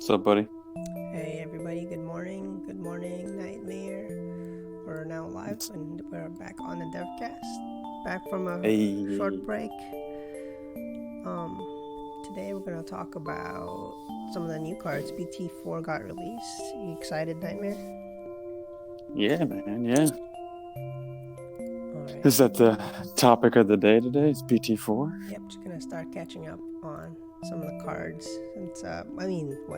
What's up, buddy? Hey everybody, good morning, Nightmare. We're now live and we're back on the DevCast. Back from a Hey. short break. Today we're gonna talk about some of the new cards. BT4 got released. You excited, Nightmare? Yeah, man, yeah. Alright. Is that the topic of the day today? It's BT4? Yep, just gonna start catching up on some of the cards. Since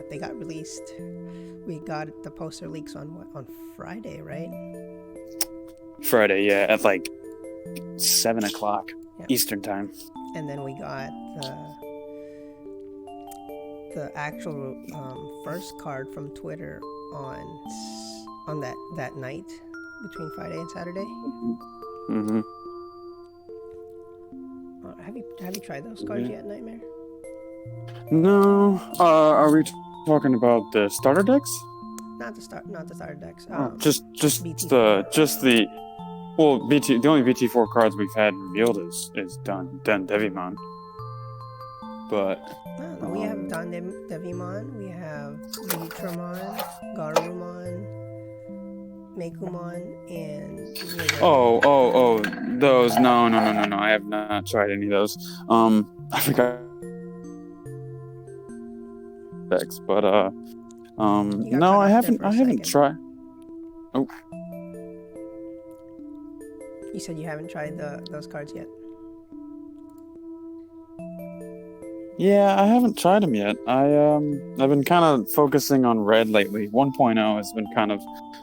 they got released. We got the poster leaks on Friday, right? Friday, yeah, at like 7 o'clock Eastern time. And then we got the actual first card from Twitter on that night between Friday and Saturday. Mm-hmm. Have you tried those cards yet, Nightmare? No. Are we talking about the starter decks? Not the starter decks. Just BT4. the only BT4 cards we've had revealed is DoneDevimon. But we have DoneDevimon, we have Ultramon, Garummon, Meicoomon, and those. No. I have not tried any of those. I forgot decks, but no, I haven't tried. Oh. You said you haven't tried those cards yet. Yeah, I haven't tried them yet. I've been kind of focusing on Red lately. 1.0 has been kind of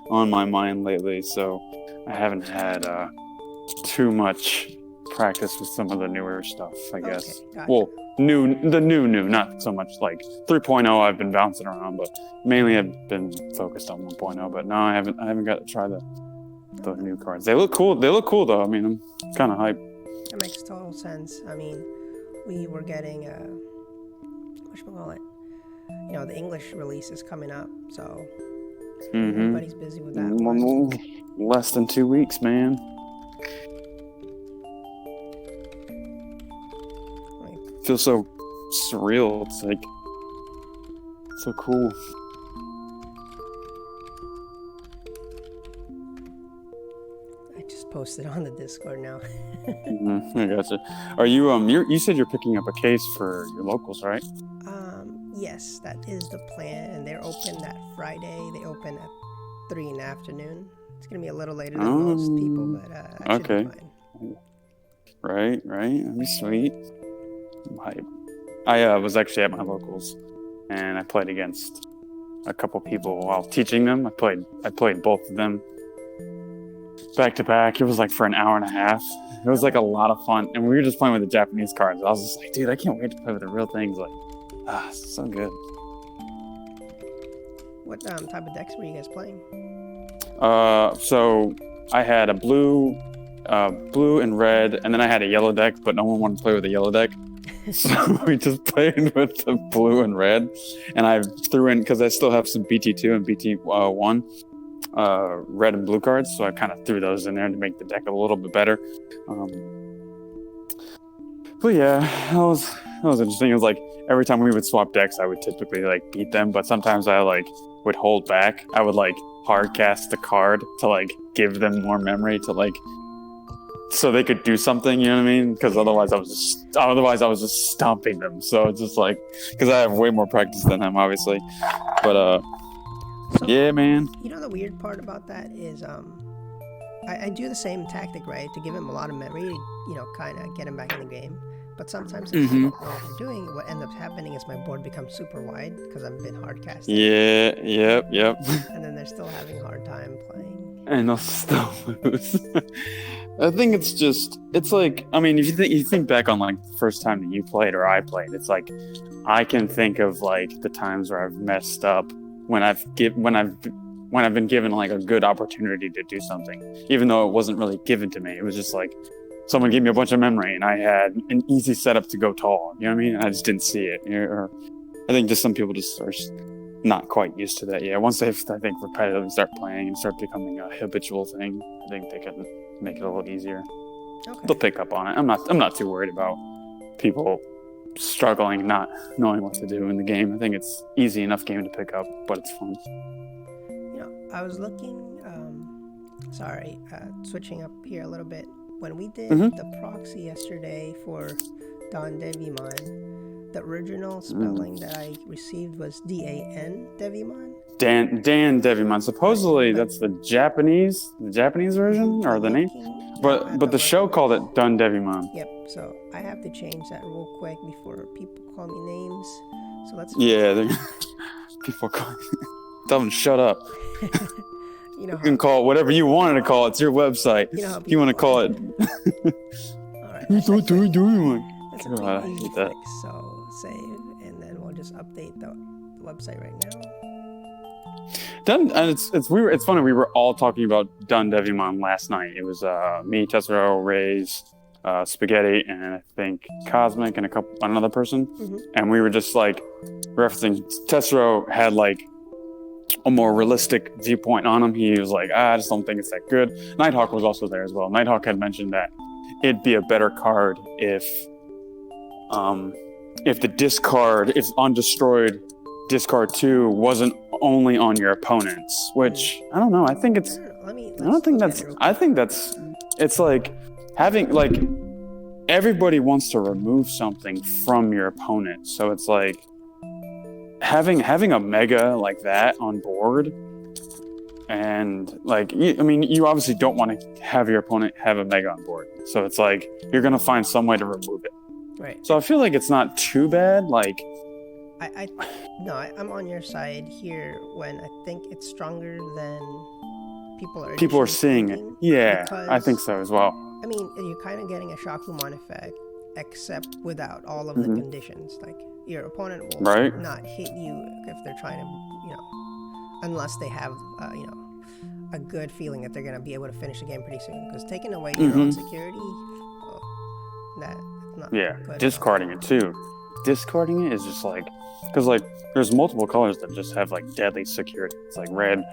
on my mind lately, so I haven't had too much practice with some of the newer stuff, I guess. Okay, gotcha. Well, new, not so much like 3.0. I've been bouncing around, but mainly I've been focused on 1.0. But no, I haven't got to try the new cards. They look cool. They look cool though. I mean, I'm kind of hyped. That makes total sense. I mean, we were getting the English release is coming up, so everybody's busy with that one. Less than 2 weeks, man. Feels so surreal. It's like so cool. I just posted on the Discord now. I gotcha. Are you you said you're picking up a case for your locals, right? Yes, that is the plan, and they're open that Friday. They open at 3 in the afternoon. It's gonna be a little later than most people, but that should be fine. Right. That'd be sweet. I'm hyped. I was actually at my locals, and I played against a couple people while teaching them. I played both of them back to back. It was like for an hour and a half. It was like a lot of fun, and we were just playing with the Japanese cards. I was just like, dude, I can't wait to play with the real things. Like, so good. What type of decks were you guys playing? So I had a blue and red, and then I had a yellow deck, but no one wanted to play with a yellow deck. So we just played with the blue and red, and I threw in, because I still have some BT2 and BT1 red and blue cards, so I kind of threw those in there to make the deck a little bit better. But yeah, that was interesting. It was like every time we would swap decks, I would typically like beat them, but sometimes I like would hold back. I would like hard cast the card to like give them more memory to like, so they could do something, you know what I mean? Because otherwise I was just stomping them. So it's just like, because I have way more practice than them, obviously. But yeah, man. You know the weird part about that is I do the same tactic, right? To give him a lot of memory, to, kind of get him back in the game. But sometimes if I don't know what they're doing, what ends up happening is my board becomes super wide because I've been hard casting. Yeah, yep. And then they're still having a hard time playing. And they'll still lose. I think it's like, I mean, if you think back on like the first time that you played or I played, it's like I can think of like the times where I've messed up when I've been given like a good opportunity to do something, even though it wasn't really given to me. It was just like someone gave me a bunch of memory and I had an easy setup to go tall. You know what I mean? I just didn't see it. Or I think just some people just are not quite used to that yet. Once they, I think, repetitively start playing and start becoming a habitual thing, I think they can make it a little easier. Okay. They'll pick up on it. I'm not too worried about people struggling, not knowing what to do in the game. I think it's easy enough game to pick up, but it's fun. I was looking. Switching up here a little bit. When we did the proxy yesterday for DoneDevimon, the original spelling that I received was DoneDevimon. DoneDevimon. Supposedly that's the Japanese version or the name, but the show called it DoneDevimon. Yep. So I have to change that real quick before people call me names. So let's. Yeah, people call. Tell them shut up. You can call it whatever you wanted to call it. It's your website. If you want to call it. All right. That's what we're doing. That's a pretty easy fix. So save, and then we'll just update the website right now. And it's funny. We were all talking about DoneDevimon last night. It was me, Tessero, Ray's, Spaghetti, and I think Cosmic and another person. And we were just like referencing. Tessero had like a more realistic viewpoint on him. He was like, I just don't think it's that good. Nighthawk was also there as well. Nighthawk had mentioned that it'd be a better card if the discard, if undestroyed discard 2 wasn't only on your opponents, which I don't know. I think it's it's like having like everybody wants to remove something from your opponent. So it's like having a mega like that on board, and like you obviously don't want to have your opponent have a mega on board, so it's like you're gonna find some way to remove it, right? So I feel like it's not too bad. Like I'm on your side here when I think it's stronger than people are seeing it. Yeah, I think so as well. I mean, you're kind of getting a Garummon effect, except without all of the conditions. Like your opponent will not hit you if they're trying to, unless they have, a good feeling that they're going to be able to finish the game pretty soon. Because taking away your own security, that's not good. Discarding it too. Discarding it is just like, because like there's multiple colors that just have like deadly security. It's like red,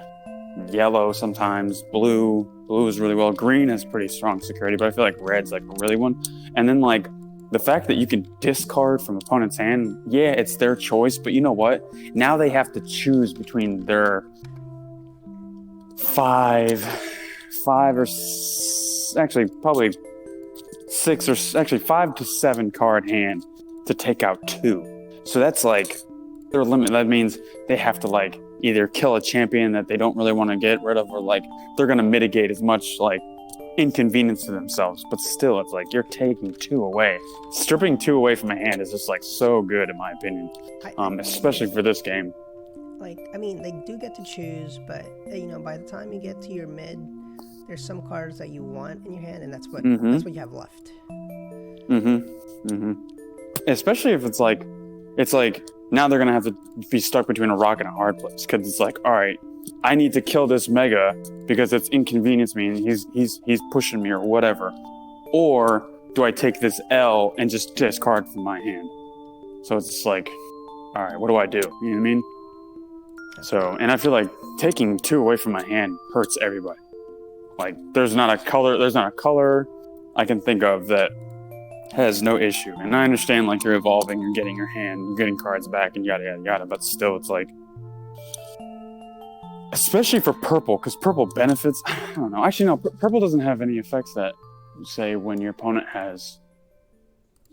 yellow sometimes, blue is really well, green has pretty strong security, but I feel like red's like a really one. And then like the fact that you can discard from opponent's hand, it's their choice, but you know what, now they have to choose between their five to 7 card hand to take out 2. So that's like their limit. That means they have to like either kill a champion that they don't really want to get rid of, or like they're going to mitigate as much like inconvenience to themselves. But still, it's like you're taking 2 away. Stripping 2 away from a hand is just like so good in my opinion, especially for this game. Like, I mean, they do get to choose, but by the time you get to your mid, there's some cards that you want in your hand, and that's what you have left. Especially if it's like now they're gonna have to be stuck between a rock and a hard place, because it's like, all right, I need to kill this mega because it's inconvenienced me and he's pushing me or whatever, or do I take this L and just discard from my hand? So it's just like, all right, what do I do? You know what I mean? So, and I feel like taking 2 away from my hand hurts everybody. Like, there's not a color I can think of that has no issue. And I understand, like, you're evolving, you're getting your hand, you're getting cards back, and yada, yada, yada. But still, it's like, especially for purple, because purple benefits, I don't know. Actually, no, purple doesn't have any effects that say when your opponent has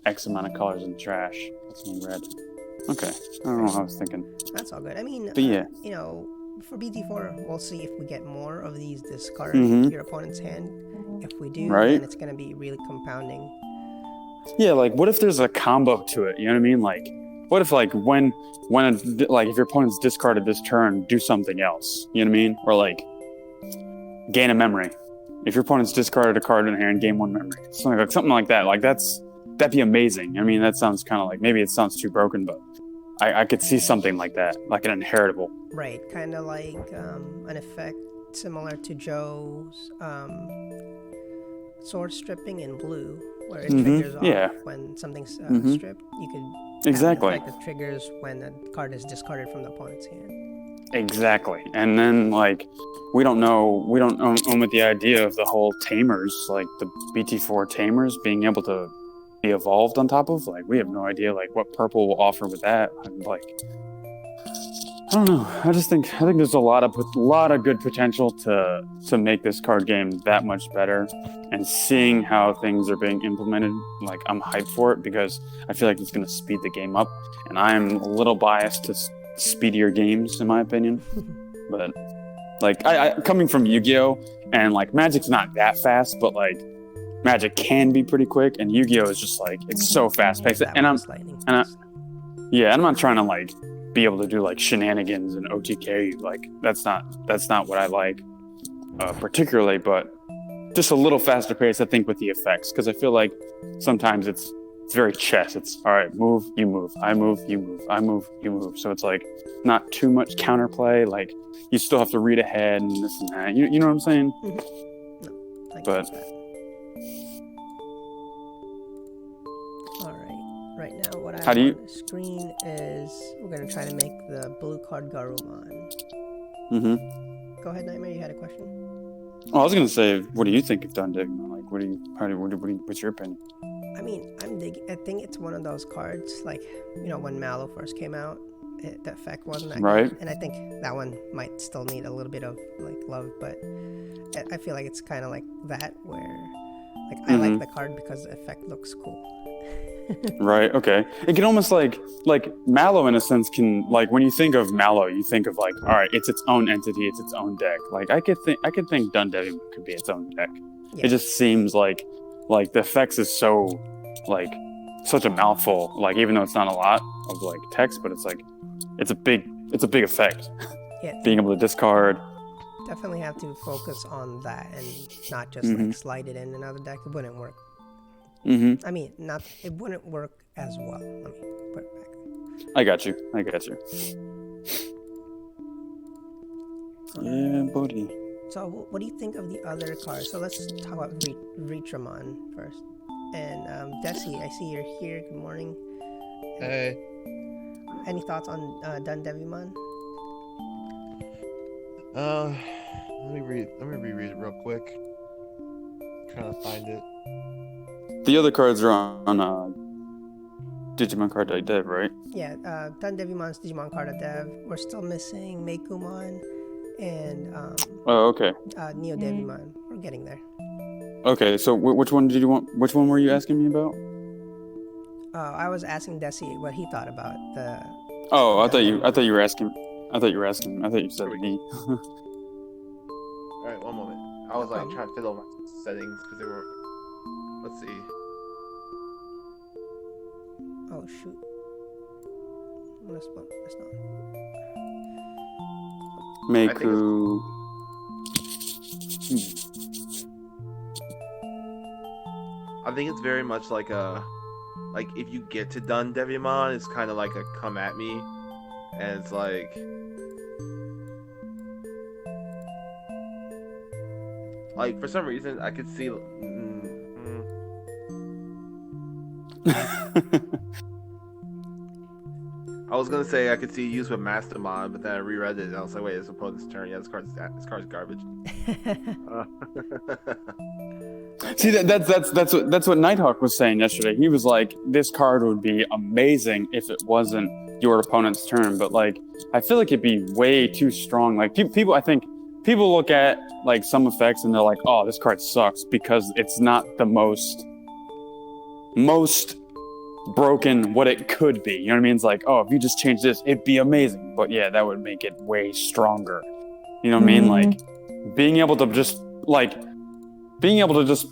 X amount of colors in the trash. That's only red. Okay, I don't know what I was thinking. That's all good. I mean, but for BT4, we'll see if we get more of these discard your opponent's hand. If we do, then it's going to be really compounding. Yeah, like, what if there's a combo to it? You know what I mean? Like, what if, like, when if your opponent's discarded this turn, do something else? You know what I mean? Or, like, gain a memory. If your opponent's discarded a card in hand, gain 1 memory. Something like that. Like, that'd be amazing. I mean, that sounds kind of like, maybe it sounds too broken, but I could see something like that, like an inheritable. Right, kind of like an effect similar to Joe's sword stripping in blue, where it triggers off when something's stripped. You could have an effect that triggers when a card is discarded from the opponent's hand. Exactly, and then like we don't own with the idea of the whole tamers, like the BT4 tamers being able to be evolved on top of. Like, we have no idea like what purple will offer with that. And like, I don't know. I think there's a lot of good potential to make this card game that much better. And seeing how things are being implemented, like, I'm hyped for it because I feel like it's going to speed the game up. And I'm a little biased to speedier games, in my opinion. But like, I coming from Yu-Gi-Oh! And like, Magic's not that fast, but like, Magic can be pretty quick, and Yu-Gi-Oh! Is just like, it's so fast paced. And I'm not trying to like be able to do like shenanigans and OTK. Like, that's not what I like particularly, but just a little faster pace, I think, with the effects, because I feel like sometimes it's very chess. It's all right, move, you move, I move, you move, I move, you move. So it's like not too much counterplay. Like, you still have to read ahead and this and that. You know what I'm saying? Mm-hmm. No, but all right. Right now, what I have on the screen is we're gonna try to make the blue card Garummon. Mm-hmm. Go ahead, Nightmare. You had a question? Oh, I was gonna say, what do you think of DoneDevimon? Like, what's your opinion? I mean, I think it's one of those cards, like, you know, when Mallow first came out, the effect wasn't that right good. And I think that one might still need a little bit of like love, but I feel like it's kind of like that, where like I like the card because the effect looks cool. Right. Okay. It can almost like Mallow in a sense can, like, when you think of Mallow, you think of like, all right, it's its own entity, it's its own deck. Like, I could think DoneDevimon could be its own deck. Yeah. It just seems like the effects is so like such a mouthful. Like, even though it's not a lot of like text, but it's like it's a big effect. Yeah. Being able to discard. Definitely have to focus on that and not just like slide it in another deck. It wouldn't work. I mean, it wouldn't work as well. Let me put it back. I got you. Yeah, buddy. So, what do you think of the other cards? So let's talk about Reatramon first. And Deci, I see you're here. Good morning. Hey. Any thoughts on DoneDevimon? Let me reread it real quick. Trying to find it. The other cards are on Digimon Card.dev, right? Yeah, DoneDevimon's Digimon Card.dev. We're still missing Meicoomon and okay. NeoDevimon. We're getting there. Okay, so which one did you want? Which one were you asking me about? I was asking Deci what he thought about the. Oh, I thought you were asking. I thought you said me. All right, one moment. I was like trying to fiddle my settings because they were. Let's see. Oh shoot. That's not. Meiku. I think it's very much like if you get to DoneDevimon, it's kind of like a come at me, and it's like. Like, for some reason, I could see. I was gonna say I could see used with Mastermon, but then I reread it and I was like, wait, it's opponent's turn. Yeah, this card's garbage. See, that's what Nighthawk was saying yesterday. He was like, this card would be amazing if it wasn't your opponent's turn, but like, I feel like it'd be way too strong. Like, people look at like some effects and they're like, oh, this card sucks because it's not the most broken what it could be. You know what I mean? It's like, oh, if you just change this, it'd be amazing. But yeah, that would make it way stronger. You know what I mean? Like, being able to just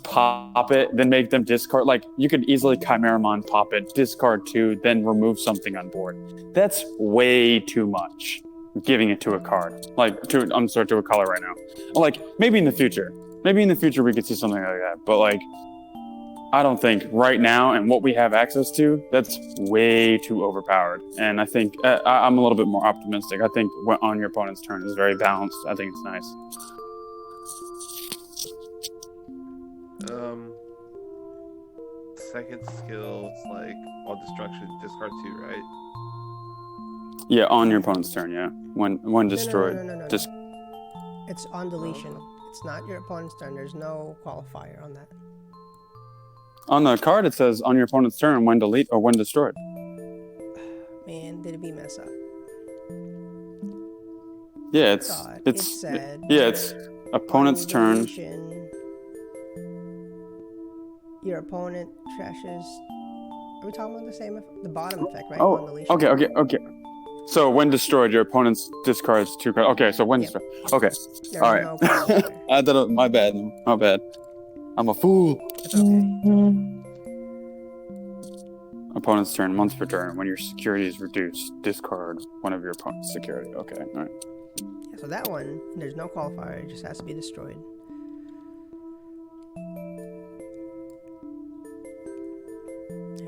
pop it, then make them discard. Like, you could easily Chimeramon pop it, discard 2, then remove something on board. That's way too much. Giving it to a card, to a color right now. Like, maybe in the future we could see something like that. But like, I don't think right now and what we have access to, that's way too overpowered. And I think I'm a little bit more optimistic. I think on your opponent's turn is very balanced. I think it's nice. Second skill, it's like all destruction, discard 2, right? Yeah, on your opponent's turn, yeah. When destroyed. No. It's on deletion. It's not your opponent's turn. There's no qualifier on that. On the card, it says on your opponent's turn when delete or when destroyed. Man, did we mess up? Yeah, It said, it's opponent's turn. deletion, your opponent trashes. Are we talking about the same? The bottom effect, right? Oh, One deletion. okay. So when destroyed, your opponent's discards 2 cards. Okay, so when destroyed. Okay, There's all right. no qualifier. I thought my bad. I'm a fool. It's okay. Opponent's turn, once per turn. When your security is reduced, discard one of your opponent's security. Okay, all right. Yeah, so that one, there's no qualifier. It just has to be destroyed.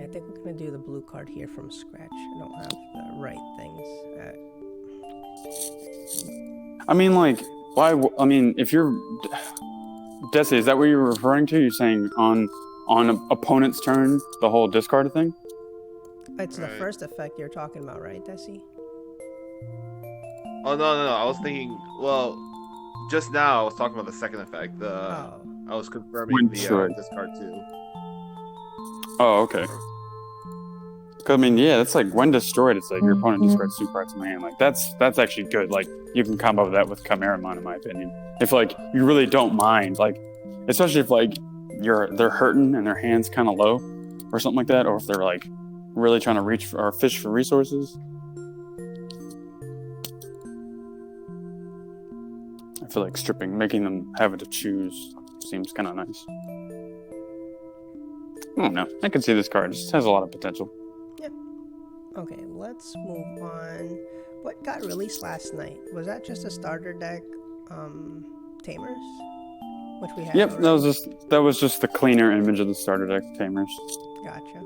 I think we're gonna do the blue card here from scratch. I don't have the right things. I mean, like, why? I mean, if you're Deci, is that what you're referring to? You're saying on opponent's turn, the whole discard thing? It's the first effect you're talking about, right, Deci? Oh, no. I was thinking, well, just now I was talking about the second effect. I was confirming the discard too. Oh, okay. Cause I mean, yeah, it's like when destroyed, it's like your opponent discards 2 cards in the hand. Like that's actually good. Like you can combo that with Garummon, in my opinion. If like you really don't mind, like especially if like they're hurting and their hand's kind of low or something like that, or if they're like really trying to reach for or fish for resources. I feel like making them have to choose seems kind of nice. I don't know. I can see this card. It just has a lot of potential. Yep. Okay, let's move on. What got released last night? Was that just a starter deck, Tamers? Which we had. Yep, already? that was just the cleaner image of the starter deck Tamers. Gotcha.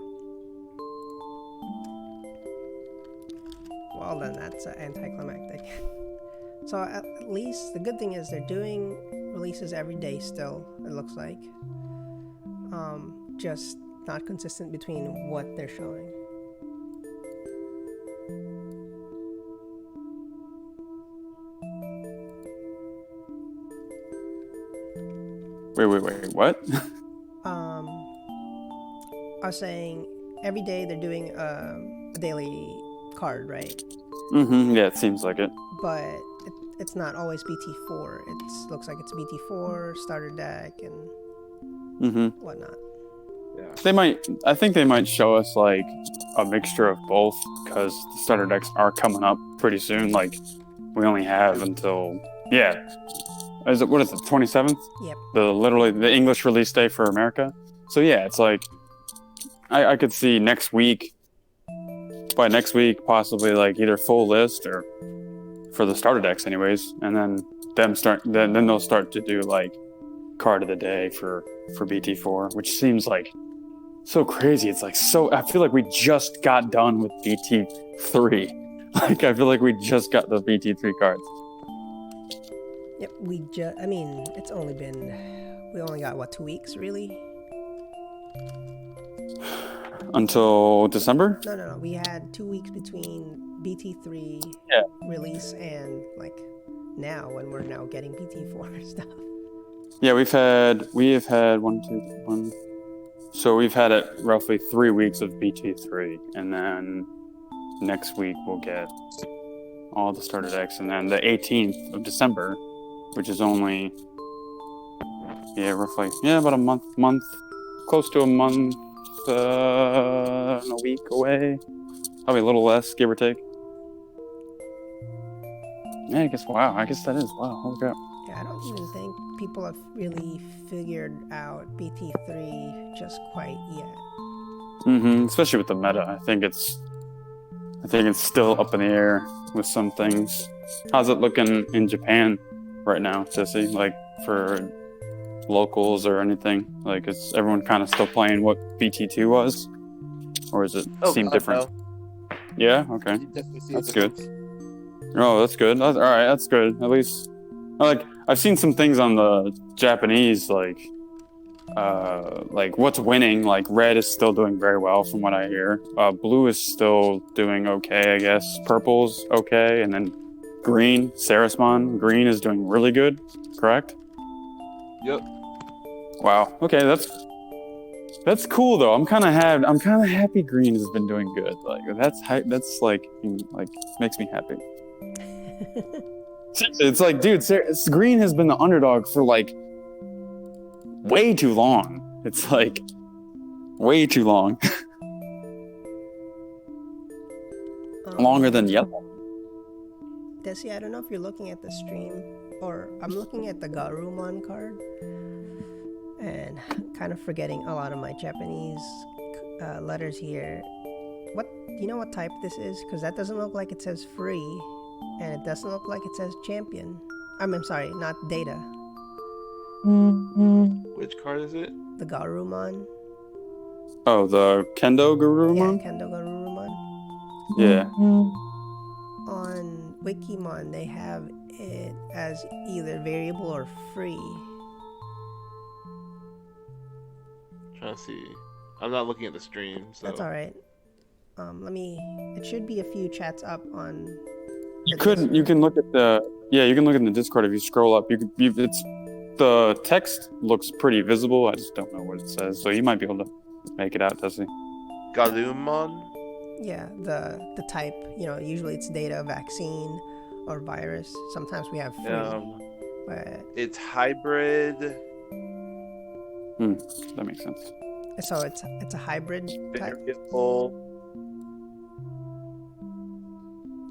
Well then, that's anticlimactic. So at least the good thing is they're doing releases every day still, it looks like. Just not consistent between what they're showing. Wait, what? I was saying every day they're doing a daily card, right? Mm-hmm. Yeah, it seems like it. But it's not always BT4. It looks like it's BT4, starter deck, and whatnot. Yeah. I think they might show us like a mixture of both because the starter decks are coming up pretty soon. Like we only have until what is it, 27th? Yep. Literally the English release day for America. So yeah, it's like I could see by next week possibly like either full list or for the starter decks anyways, and then then they'll start to do like card of the day for BT4, which seems like so crazy. It's like I feel like we just got done with BT3. Like I feel like we just got those BT3 cards. Yep, it's only been, we only got 2 weeks really? Until December? No. We had 2 weeks between BT3 release and like now when we're now getting BT4 stuff. Yeah, we have had 1, 2, 1. So we've had it roughly 3 weeks of BT3, and then next week we'll get all the starter decks, and then the 18th of December, which is only roughly about a month, close to a month, and a week away, probably a little less, give or take. Yeah, I guess that is holy crap. Yeah, I don't even think people have really figured out BT3 just quite yet. Especially with the meta, I think it's still up in the air with some things. How's it looking in Japan right now, Deci? Like for locals or anything? Like is everyone kind of still playing what BT2 was, or does it seem different? No. Yeah. Okay. That's good. Oh, that's good. All right, that's good. At least, like I've seen some things on the Japanese, like what's winning. Like red is still doing very well from what I hear. Blue is still doing okay, I guess. Purple's okay, and then green, Sarasmon, green is doing really good. Correct? Yep. Wow. Okay, that's That's cool though. I'm kind of happy Green has been doing good. Like that's like makes me happy. It's like, dude, Green has been the underdog for like way too long. It's like way too long. Longer than Yellow. Deci, I don't know if you're looking at the stream, or I'm looking at the Garummon card, and kind of forgetting a lot of my Japanese letters here. What do you know what type this is? Because that doesn't look like it says free, and it doesn't look like it says champion. I'm sorry, not data. Which card is it? The Garummon. Oh, the Kendo Garummon? Yeah, Kendo Garummon. Yeah. On Meicoomon, they have it as either variable or free. Trying to see. I'm not looking at the stream, so That's all right. It should be a few chats up on. You can look at the Discord if you scroll up. The text looks pretty visible. I just don't know what it says, so you might be able to make it out, does he? Garummon? Yeah, the type. Usually it's data, vaccine, or virus. Sometimes we have free, but it's hybrid. That makes sense. So it's a hybrid type. Variable.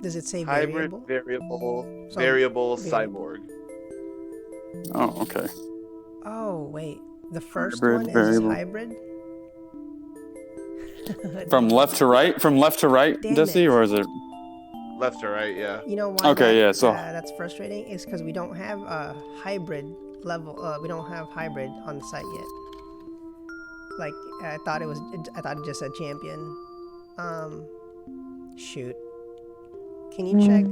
Does it say Hybrid, variable? Variable cyborg. Oh, okay. Oh, wait. The first Hybrid, one variable. is hybrid? From left to right, Damn Deci, it. or is it Left to right, yeah. You know why? Okay, yeah, so that's frustrating is because we don't have a hybrid level. We don't have hybrid on the site yet. Like I thought it just said champion. Shoot. Can you check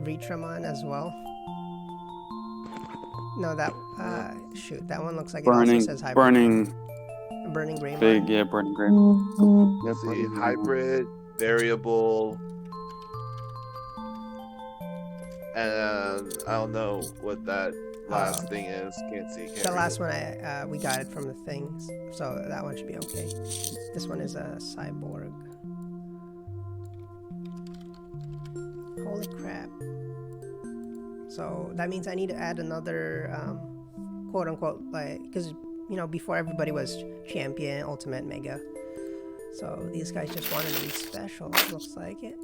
Retramon as well? No, that shoot, that one looks like it also says hybrid. Burning Greymon. Big, yeah, Burning Greymon. Let's see, hybrid, variable, and I don't know what that last thing is. Can't see. The last one we got it from the things, so that one should be okay. This one is a cyborg. Holy crap. So that means I need to add another quote unquote, like, because before everybody was champion, ultimate, mega. So these guys just wanted to be special, it looks like it.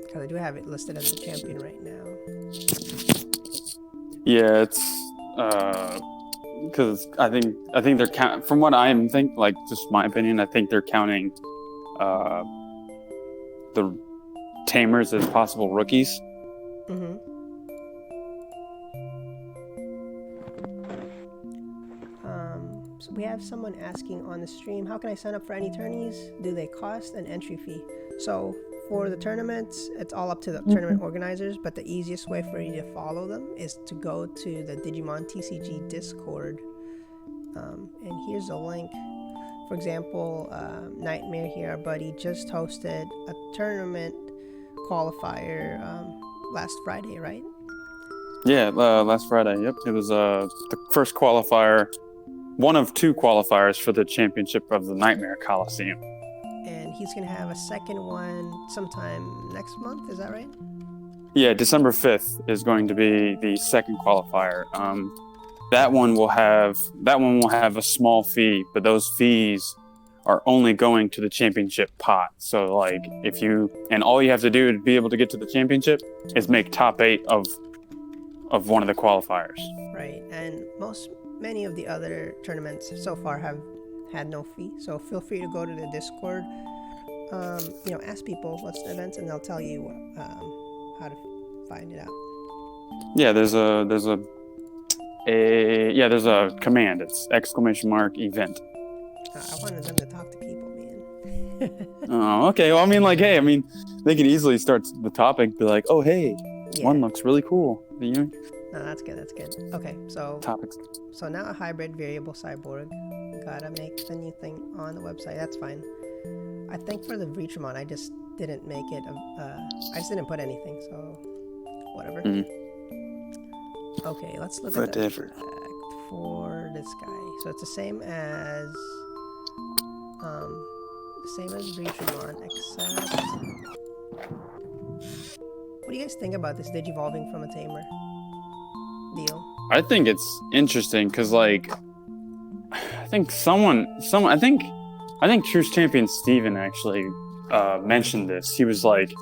Because I do have it listed as a champion right now. Yeah, it's because I think they're from what I'm like just my opinion, I think they're counting the tamers as possible rookies. Mm-hmm. So we have someone asking on the stream, how can I sign up for any tourneys? Do they cost an entry fee? So for the tournaments, it's all up to the tournament organizers, but the easiest way for you to follow them is to go to the Digimon TCG Discord. And here's a link. For example, Nightmare here, our buddy, just hosted a tournament qualifier last Friday, right? Yeah, last Friday. Yep, it was the first qualifier, one of two qualifiers for the championship of the Nightmare Coliseum. And he's gonna have a second one sometime next month. Is that right? Yeah, December 5th is going to be the second qualifier. That one will have a small fee, but those fees are only going to the championship pot. So like all you have to do to be able to get to the championship is make top 8 of one of the qualifiers. Right, and many of the other tournaments so far have had no fee. So feel free to go to the Discord. Ask people what's the events, and they'll tell you how to find it out. Yeah, there's a command. It's !event. I wanted them to talk to people, man. Oh, okay. Well, they could easily start the topic, be like, "Oh, hey, one looks really cool." No, that's good. Okay, so topics. So now a hybrid variable cyborg. Gotta make the new thing on the website. That's fine. I think for the Retramon, I just didn't make it. I just didn't put anything. So whatever. Mm-hmm. Okay, let's look Whatever. at the for this guy. So it's the same as Garummon, except. What do you guys think about this Digivolving from a tamer deal? I think it's interesting because, like, I think I think Truce Champion Steven actually mentioned this. He was like,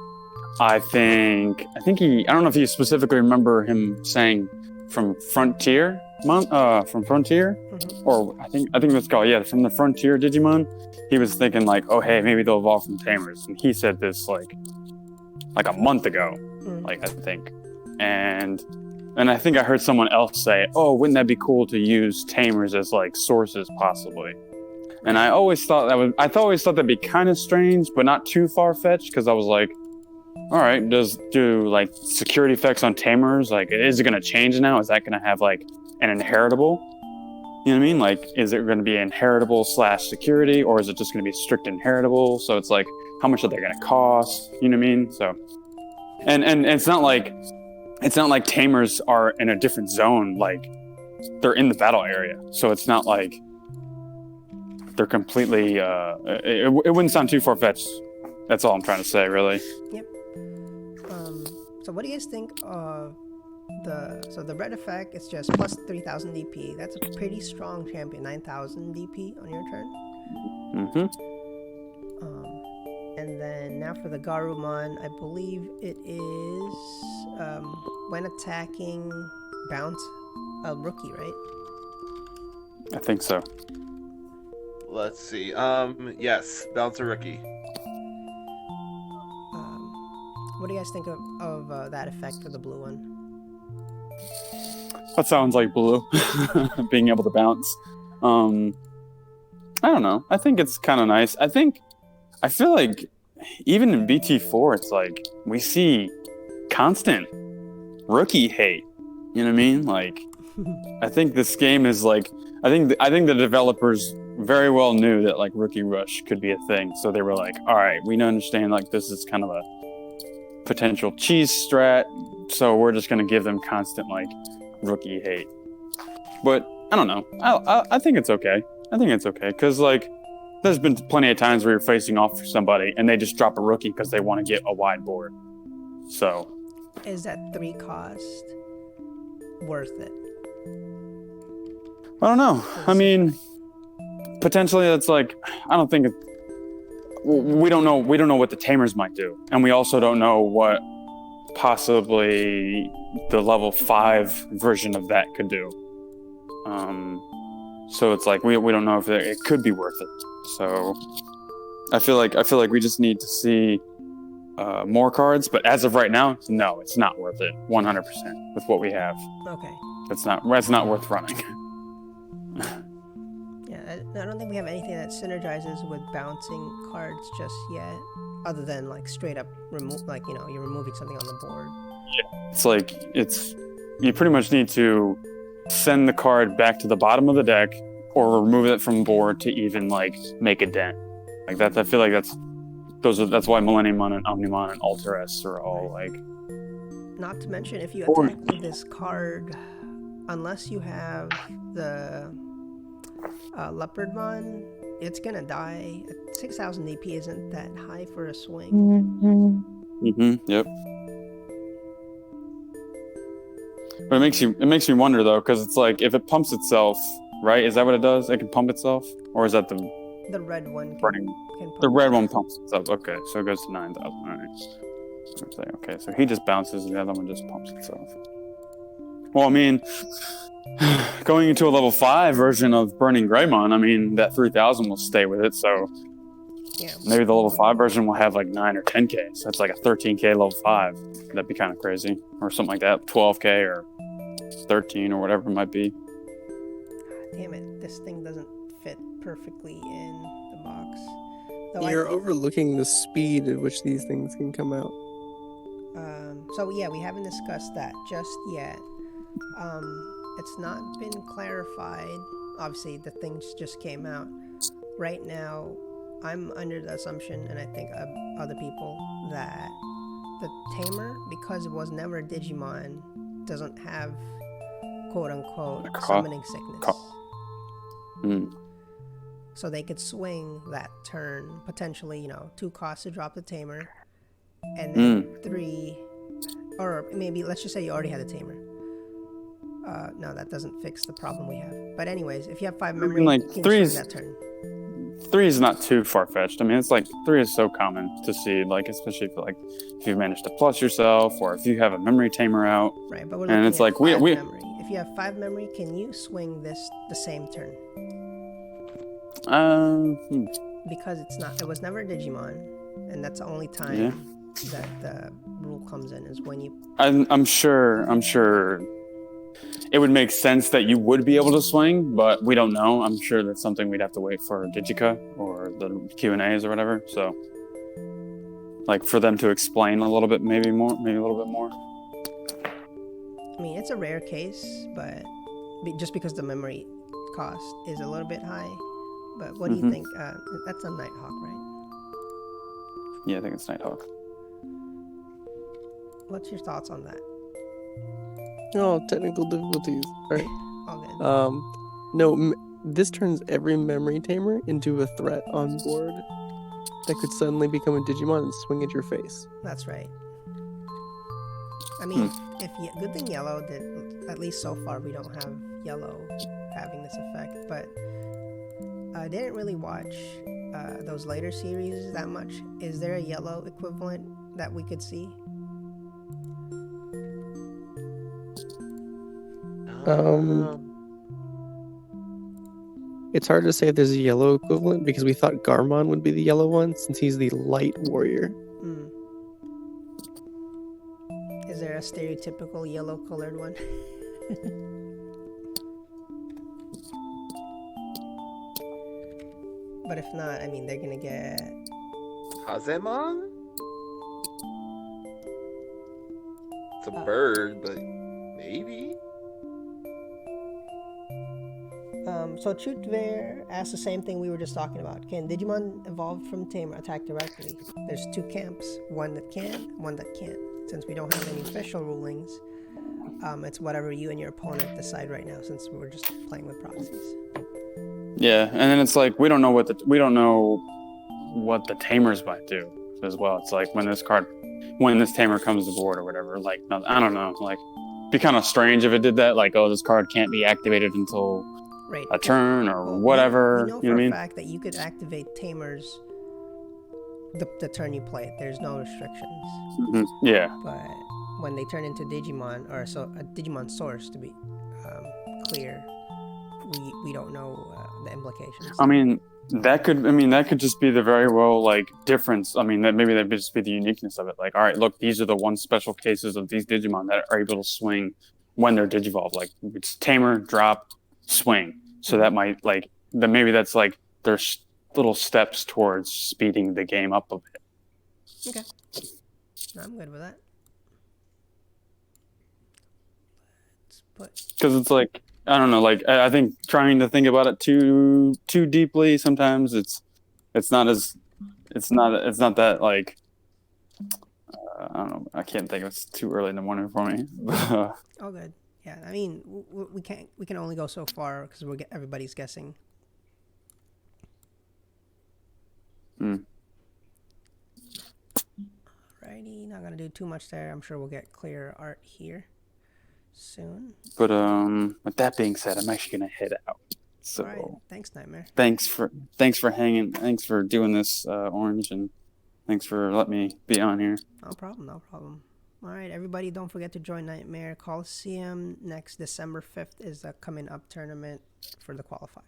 I don't know if you specifically remember him saying from Frontier, Mm-hmm. or I think that's called, from the Frontier Digimon. He was thinking like, oh hey, maybe they'll evolve from tamers, and he said this like a month ago, like I think, and I think I heard someone else say, oh, wouldn't that be cool to use tamers as like sources possibly? And I always thought that'd be kind of strange, but not too far-fetched, because I was like, all right, do like security effects on tamers, like, is it going to change now? Is that going to have like an inheritable? You know what I mean? Like, is it going to be inheritable / security, or is it just going to be strict inheritable? So it's like, how much are they going to cost? You know what I mean? So, and it's not like tamers are in a different zone. Like, they're in the battle area, so it's not like they're completely. It wouldn't sound too far-fetched. That's all I'm trying to say, really. Yep. So what do you guys think of the red effect? It's just plus 3,000 DP. That's a pretty strong champion. 9,000 DP on your turn. And then now for the Garummon, I believe it is when attacking, bounce a rookie, right? I think so. Let's see. Yes, bounce a rookie. What do you guys think of that effect for the blue one? That sounds like blue, being able to bounce. I don't know. I think it's kind of nice. I feel like even in BT4, it's like we see constant rookie hate. You know what I mean? Like, I think this game is like, I think the developers very well knew that like rookie rush could be a thing. So they were like, all right, we understand like this is kind of a potential cheese strat, so we're just gonna give them constant like rookie hate. But I don't know. I think it's okay. Because like there's been plenty of times where you're facing off for somebody and they just drop a rookie because they want to get a wide board. So is that 3 cost worth it? I don't know. I mean, potentially that's like, I don't think we don't know what the tamers might do, and we also don't know what possibly the level 5 version of that could do. So it's like we don't know if it could be worth it. So I feel like we just need to see more cards, but as of right now, no, it's not worth it 100% with what we have. Okay. That's not worth running. I don't think we have anything that synergizes with bouncing cards just yet, other than like straight up remove, like, you know, you're removing something on the board. Yeah, it's like you pretty much need to send the card back to the bottom of the deck or remove it from board to even like make a dent. Like that, I feel like that's why Millenniumon and Omnimon and Alteress are all like. Not to mention, if you attack with this card, unless you have the Leopardmon, it's gonna die. 6,000 DP isn't that high for a swing. Yep. But it makes me wonder though, because it's like if it pumps itself, right? Is that what it does? It can pump itself, or is that the red one? The red one pumps itself. Okay, so it goes to 9,000. All right. Okay, so he just bounces, and the other one just pumps itself. Well, I mean, going into a level 5 version of Burning Greymon, I mean, that 3,000 will stay with it, so yeah. Maybe the level 5 version will have like 9 or 10k, so that's like a 13k level 5. That'd be kind of crazy. Or something like that, 12k or 13 or whatever it might be. Damn it, this thing doesn't fit perfectly in the box. You're overlooking the speed at which these things can come out. So yeah, we haven't discussed that just yet. It's not been clarified. Obviously, the things just came out. Right now, I'm under the assumption, and I think other people, that the tamer, because it was never a Digimon, doesn't have quote unquote A summoning sickness. Mm. So they could swing that turn, potentially, 2 costs to drop the tamer, and then 3, or maybe let's just say you already had a tamer. No, that doesn't fix the problem we have. But anyways, if you have 5 memory, like, you can three swing is- that turn. 3 is not too far-fetched. I mean, it's like 3 is so common to see, like, especially if you manage to plus yourself, or if you have a memory tamer out. Right, but we're And looking it's at like, 5 we- memory. If you have 5 memory, can you swing the same turn? Because it was never a Digimon, and that's the only time that the rule comes in is when you. I'm sure it would make sense that you would be able to swing, but we don't know. I'm sure that's something we'd have to wait for Digica or the Q&As or whatever. So, like, for them to explain a little bit, maybe a little bit more. I mean, it's a rare case, but just because the memory cost is a little bit high. But what do you think? That's a Nighthawk, right? Yeah, I think it's Nighthawk. What's your thoughts on that? Oh, technical difficulties. Right. All good. No, this turns every memory tamer into a threat on board that could suddenly become a Digimon and swing at your face. That's right. I mean, good thing Yellow did. At least so far, we don't have Yellow having this effect. But I didn't really watch those later series that much. Is there a Yellow equivalent that we could see? It's hard to say if there's a yellow equivalent because we thought Garummon would be the yellow one since he's the light warrior. Is there a stereotypical yellow-colored one? But if not, I mean, they're gonna get Kazemon? It's a bird, but maybe. So Chutver asked the same thing we were just talking about. Can Digimon evolve from Tamer attack directly? There's 2 camps, one that can, one that can't. Since we don't have any official rulings, it's whatever you and your opponent decide right now. Since we're just playing with proxies. Yeah, and then it's like we don't know what the tamers might do as well. It's like when this tamer comes to board or whatever. Like, I don't know. Like, it'd be kind of strange if it did that. Like, oh, this card can't be activated until a turn or whatever. We know for a fact that you could activate tamers the turn you play it. There's no restrictions. Yeah. But when they turn into Digimon, or so a Digimon source to be clear, we don't know the implications. I mean, that could just be the very well difference. I mean, that would just be the uniqueness of it. Like, all right, look, these are the one special cases of these Digimon that are able to swing when they're Digivolved. Like, it's tamer, drop, swing. So that might maybe that's there's little steps towards speeding the game up a bit. Okay, I'm good with that. Because it's like, I don't know, I think trying to think about it too deeply sometimes it's not that I don't know, I can't think. It's too early in the morning for me. Oh, good. Yeah, I mean, we can only go so far because everybody's guessing. Alrighty, not gonna do too much there. I'm sure we'll get clear art here soon. But with that being said, I'm actually gonna head out. So all right. Thanks, Nightmare. Thanks for hanging. Thanks for doing this, Orange, and thanks for letting me be on here. No problem. All right, everybody, don't forget to join Nightmare Coliseum next December 5th is the coming up tournament for the qualifier.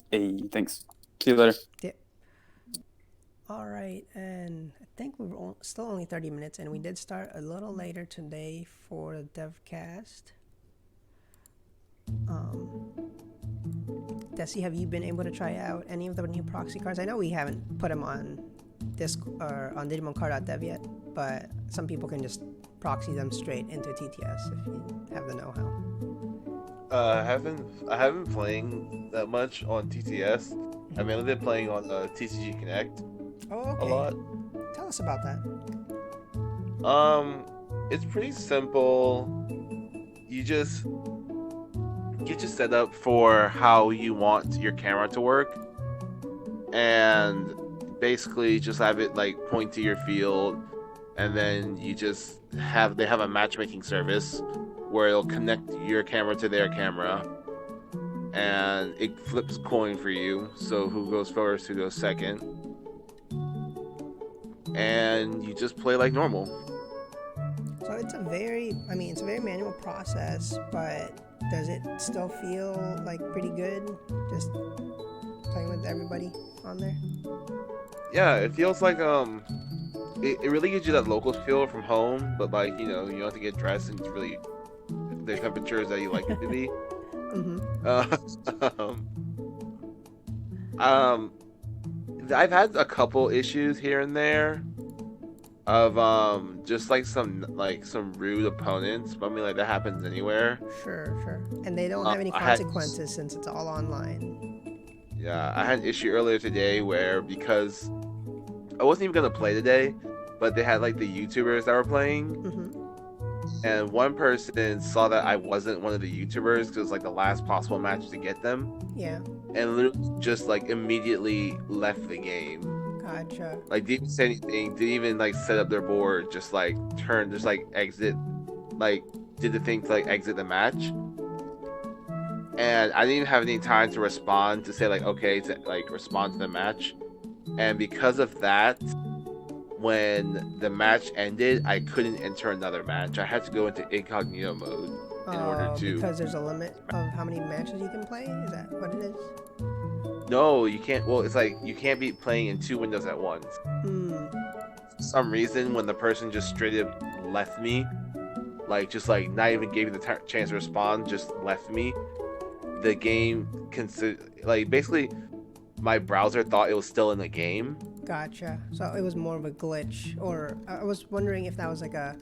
Hey, thanks. See you later. Yep. All right, and I think we're still only 30 minutes, and we did start a little later today for the DevCast. Deci, have you been able to try out any of the new proxy cards? I know we haven't put them on or on DigimonCard.dev yet, but some people can just proxy them straight into TTS if you have the know-how. I haven't playing that much on TTS. I've mainly been playing on TCG Connect. Oh, okay. A lot. Tell us about that. It's pretty simple. You just get you set up for how you want your camera to work, and basically just have it like point to your field, and then they have a matchmaking service where it'll connect your camera to their camera, and it flips coin for you. So who goes first, who goes second, and you just play like normal. So it's it's a very manual process, but does it still feel like pretty good? Just playing with everybody on there? Yeah, it feels like it really gives you that local feel from home, but like you don't have to get dressed and it's really the temperatures that you like it to be. um, um, I've had a couple issues here and there of just like some rude opponents, but I mean like that happens anywhere. Sure. And they don't have any consequences since it's all online. Yeah, I had an issue earlier today where because I wasn't even gonna play today, but they had like the YouTubers that were playing, and one person saw that I wasn't one of the YouTubers because it was like the last possible match to get them. Yeah. And literally just like immediately left the game. Gotcha. Like didn't say anything, didn't even like set up their board, just like exit, like did the thing to like exit the match. And I didn't even have any time to respond to say like okay to like respond to the match. And because of that, when the match ended, I couldn't enter another match. I had to go into incognito mode in order to. Because there's a limit of how many matches you can play? Is that what it is? No, you can't. Well, it's like you can't be playing in two windows at once. For some reason, when the person just straight up left me, like just like not even gave me the chance to respond, just left me, the game basically my browser thought it was still in the game. Gotcha. So it was more of a glitch, or I was wondering if that was like a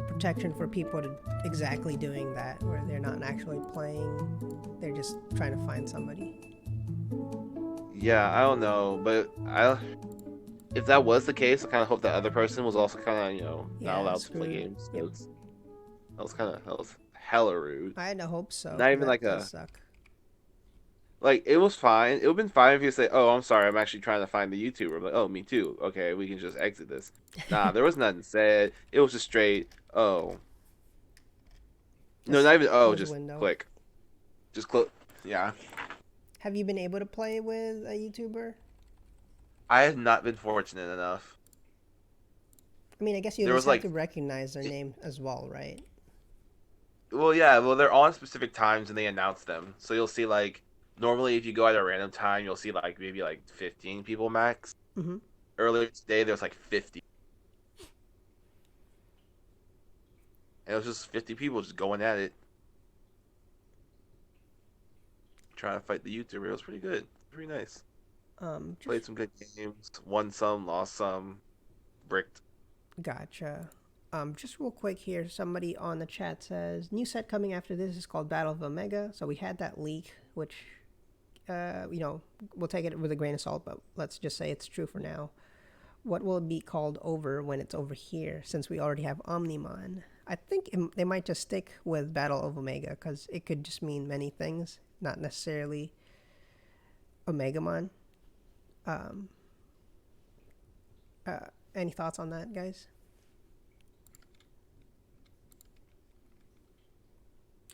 protection for people to exactly doing that, where they're not actually playing, they're just trying to find somebody. Yeah, I don't know, but if that was the case, I kind of hope that other person was also kind of not allowed to play games. Yep. That was hella rude. I had to hope so. Not even that like does suck. Like, it was fine. It would have been fine if you say, oh, I'm sorry, I'm actually trying to find the YouTuber. I'm like, oh, me too. Okay, we can just exit this. Nah, there was nothing said. It was just straight, oh. No, not even, oh, just click. Just click. Yeah. Have you been able to play with a YouTuber? I have not been fortunate enough. I mean, I guess you just have to recognize their name as well, right? Well, yeah. Well, they're on specific times and they announce them. So you'll see, like, normally if you go at a random time, you'll see, like, maybe, like, 15 people max. Mm-hmm. Earlier today, there was, like, 50. And it was just 50 people just going at it. Trying to fight the YouTuber. It was pretty good. Pretty nice. Played some good games. Won some, lost some. Bricked. Gotcha. Just real quick here, somebody on the chat says, new set coming after this is called Battle of Omega. So we had that leak, which, we'll take it with a grain of salt, but let's just say it's true for now. What will it be called over when it's over here, since we already have Omnimon? I think they might just stick with Battle of Omega, because it could just mean many things, not necessarily Omegamon. Any thoughts on that, guys?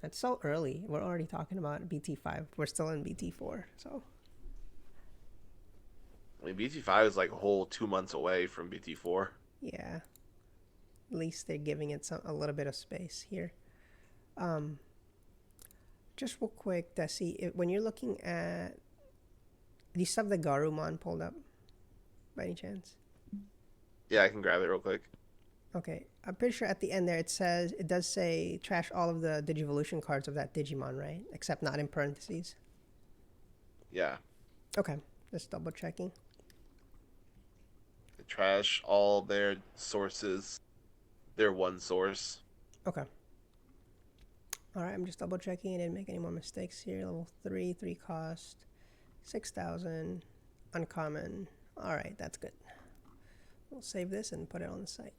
It's so early. We're already talking about BT5. We're still in BT4, so. I mean, BT5 is like a whole 2 months away from BT4. Yeah. At least they're giving it a little bit of space here. Just real quick, Deci, when you're looking at... Do you still have the Garummon pulled up? By any chance? Yeah, I can grab it real quick. Okay, I'm pretty sure at the end there it does say trash all of the Digivolution cards of that Digimon, right? Except not in parentheses. Yeah. Okay, just double checking. Trash all their sources. Their one source. Okay. Alright, I'm just double checking. I didn't make any more mistakes here. Level 3 cost, 6,000, uncommon. Alright, that's good. We'll save this and put it on the site.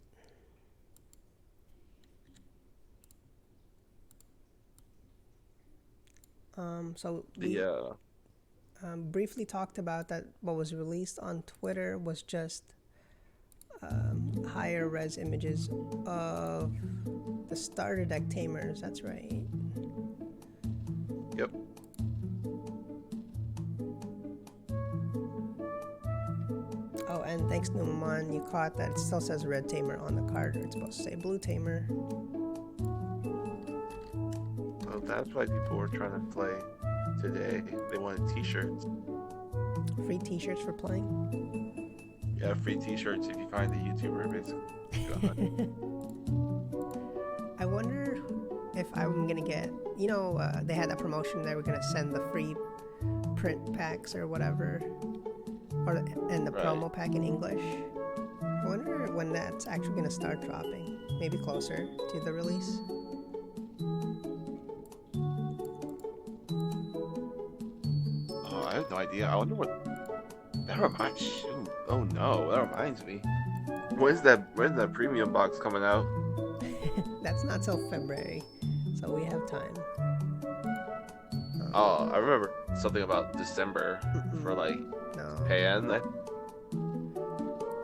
So we The briefly talked about that. What was released on Twitter was just higher res images of the starter deck tamers. That's right. Yep. Oh, and thanks, Numamon, you caught that. It still says red tamer on the card. It's supposed to say blue tamer. Well, that's why people were trying to play today. They wanted T-shirts. Free T-shirts for playing. Yeah, free T-shirts if you find the YouTuber, basically. I wonder if I'm gonna get. They had that promotion. They were gonna send the free print packs or whatever, and the promo pack in English. I wonder when that's actually gonna start dropping. Maybe closer to the release. Oh, I have no idea. I wonder what. That reminds. Shoot. Oh no, that reminds me. When's that premium box coming out? That's not till February, so we have time. Oh, I remember something about December for like No, PN.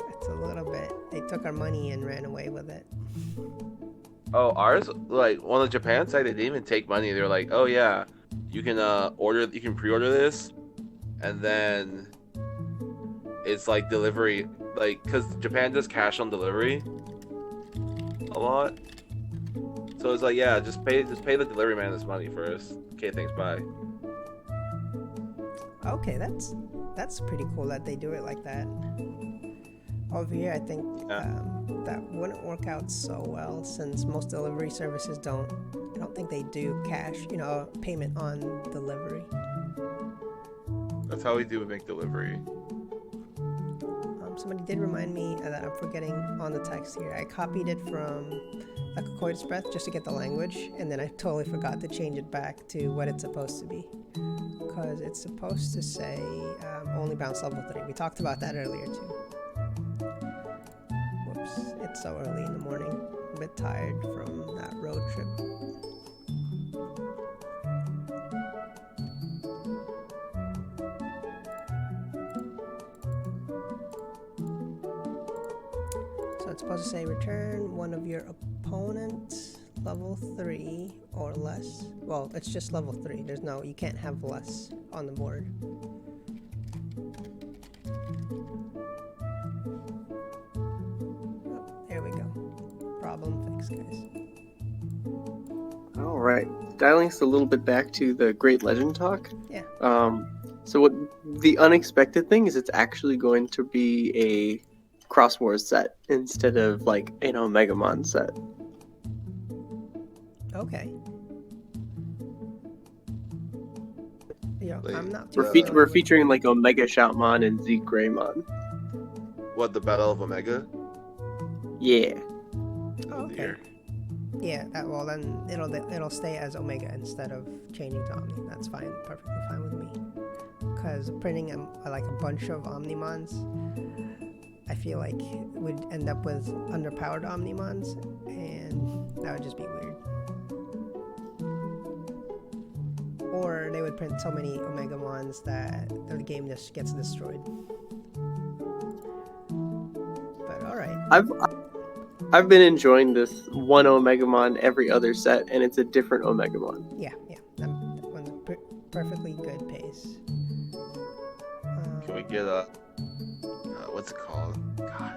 it's a little bit. They took our money and ran away with it. Oh, ours, like on the Japan side, they didn't even take money. They were like, "Oh yeah, you can pre-order this, and then it's like delivery, like because Japan does cash on delivery a lot. So it's like, yeah, just pay the delivery man this money first. Okay, thanks, bye." Okay, that's pretty cool that they do it like that. Over here, I think that wouldn't work out so well since most delivery services don't. I don't think they do cash, payment on delivery. That's how we do make delivery. Somebody did remind me that I'm forgetting on the text here. I copied it from like a Coitus Breath just to get the language, and then I totally forgot to change it back to what it's supposed to be. Because it's supposed to say only bounce level 3. We talked about that earlier too. Whoops, it's so early in the morning. I'm a bit tired from that road trip. So it's supposed to say return one of your opponent's level 3 or less. Well, it's just level 3. You can't have less on the board. Oh, there we go. Problem fixed, guys. All right, dialing us a little bit back to the Great Legend talk. Yeah. So what the unexpected thing is, it's actually going to be a Cross Wars set instead of like an Omegamon set. Okay. Like, I'm not too We're featuring like Omega Shoutmon and Z Greymon. What, the Battle of Omega? Yeah. Oh, okay. Dear. Yeah, well then it'll stay as Omega instead of changing to Omni. That's fine, perfectly fine with me. Because printing like a bunch of Omnimons, I feel like would end up with underpowered Omnimons, and that would just be weird. Or they would print so many Omegamons that the game just gets destroyed. But alright. I've been enjoying this one Omegamon every other set, and it's a different Omegamon. Yeah. That one's perfectly good pace. Can we get a what's it called? God,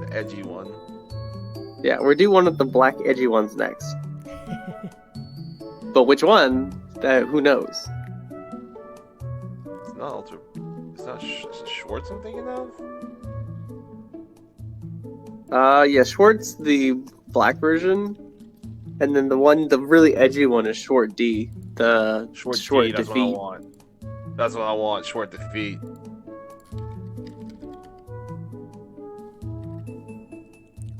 the edgy one. Yeah, we're doing one of the black edgy ones next. But which one? Who knows? It's not Ultra. It's not is it Schwartz I'm thinking of. Yeah, Schwartz, the black version, and then the really edgy one is Short D, the Short D, Defeat. that's what I want. That's what I want. Short Defeat.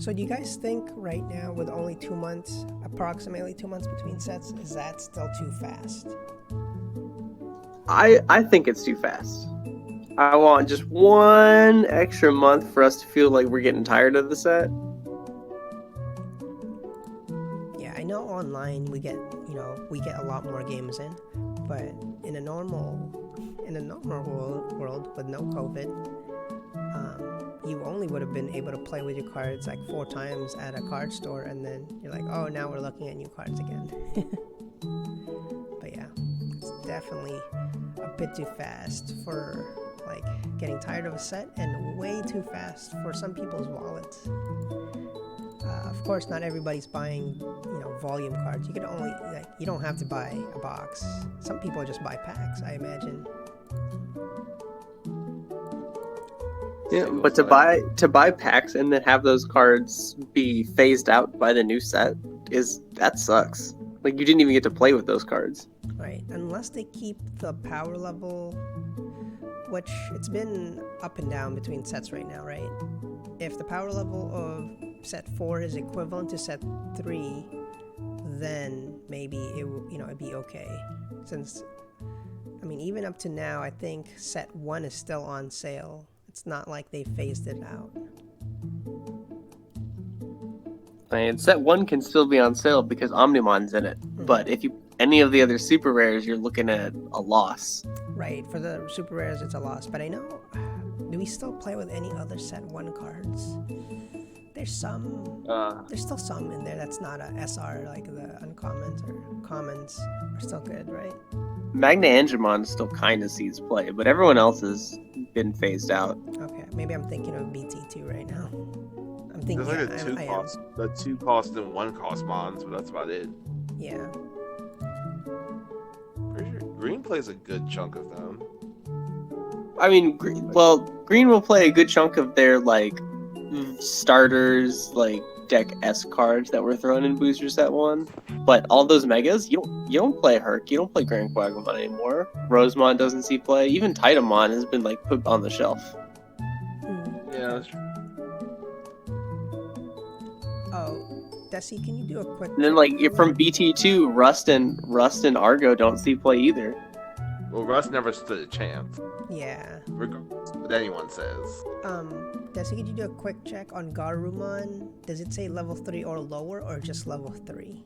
So do you guys think right now, with only 2 months, approximately 2 months between sets, is that still too fast? I think it's too fast. I want just one extra month for us to feel like we're getting tired of the set. Yeah, I know online we get a lot more games in, but in a normal world with no COVID, you only would have been able to play with your cards like 4 times at a card store, and then you're like, oh, now we're looking at new cards again. But yeah, it's definitely a bit too fast for like getting tired of a set, and way too fast for some people's wallets. Of course, not everybody's buying, volume cards. You can only you don't have to buy a box. Some people just buy packs, I imagine. Yeah, but to buy packs and then have those cards be phased out by the new set that sucks. Like, you didn't even get to play with those cards. Right, unless they keep the power level, which it's been up and down between sets right now, right? If the power level of set 4 is equivalent to set 3, then maybe it'd be okay. Since, even up to now, I think set 1 is still on sale. It's not like they phased it out. And set 1 can still be on sale because Omnimon's in it. Mm-hmm. But if any of the other super rares, you're looking at a loss. Right, for the super rares, it's a loss. But I know, do we still play with any other set 1 cards? There's still some in there that's not a SR, like the uncommons or commons are still good, right? Magna still kind of sees play, but everyone else has been phased out. Okay, maybe I'm thinking of BT2 right now. I'm thinking there's like the 2 cost and 1 cost mons, but that's about it. Yeah. Pretty sure Green plays a good chunk of them. Green will play a good chunk of their like starters, like deck S cards that were thrown in booster set 1. But all those megas, you don't play Herc, you don't play Grand Quagamon anymore. Rosemon doesn't see play. Even Titamon has been like put on the shelf. Yeah, that's true. Oh, Deci, can you do a quick? And then you're from BT2, Rust and Argo don't see play either. Well, Rust never stood a chance. Yeah. Regardless of what anyone says. Deci, could you do a quick check on Garummon? Does it say level 3 or lower, or just level 3?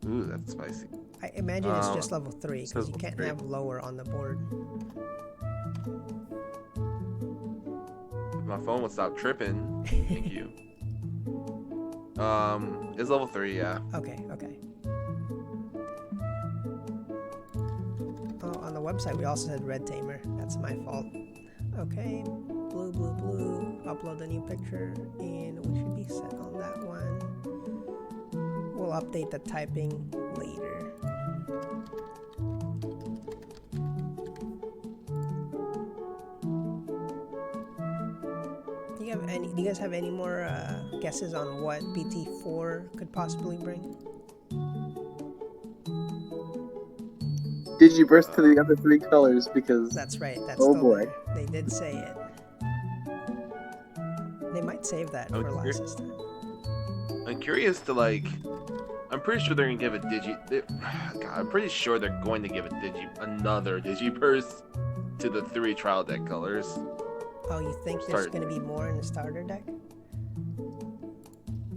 Ooh, that's spicy. I imagine it's just level 3, because you can't have lower on the board. If my phone would stop tripping, thank you. It's level 3, yeah. Okay. Oh, on the website we also said Red Tamer. That's my fault. Okay, blue. Upload the new picture, and we should be set on that one. We'll update the typing later. Do you guys have any more guesses on what BT4 could possibly bring? Digiburst to the other 3 colors because... That's right, that's oh still boy. there. They did say it. They might save that for last this time. I'm curious to I'm pretty sure they're gonna give I'm pretty sure they're going to give another Digiburst to the 3 trial deck colors. Oh, you think there's gonna be more in the starter deck?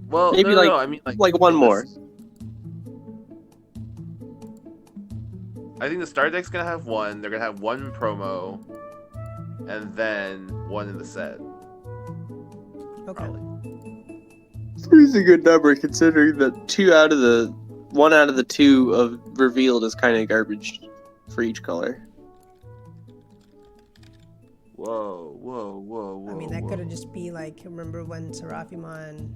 Well, maybe no, I mean one more. I think the starter deck's gonna have 1. They're gonna have 1 promo, and then 1 in the set. Okay. Three's a good number considering that 1 out of the 2 of revealed is kind of garbage for each color. Whoa. I mean, that could have just be remember when Seraphimon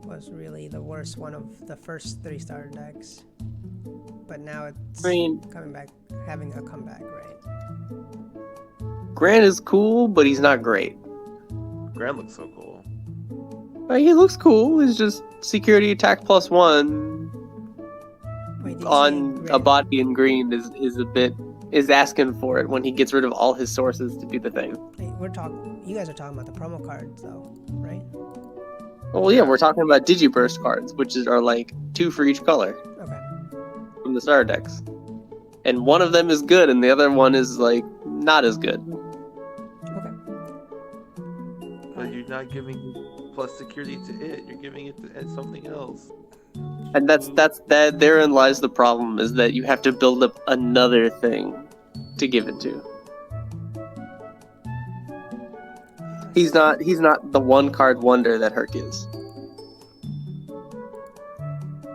was really the worst one of the first 3 starter decks? But now it's coming back, having a comeback, right? Grant is cool, but he's not great. Grant looks so cool. He looks cool. It's just security attack +1 on a body in green is asking for it when he gets rid of all his sources to do the thing. Hey, you guys are talking about the promo cards though, right? Well, yeah, we're talking about Digiburst cards, which are 2 for each color. Okay. From the starter decks. And one of them is good and the other one is not as good. Okay. but you're not giving plus security to it. You're giving it to something else. And that's that. Therein lies the problem: is that you have to build up another thing to give it to. He's not the one card wonder that Herc is.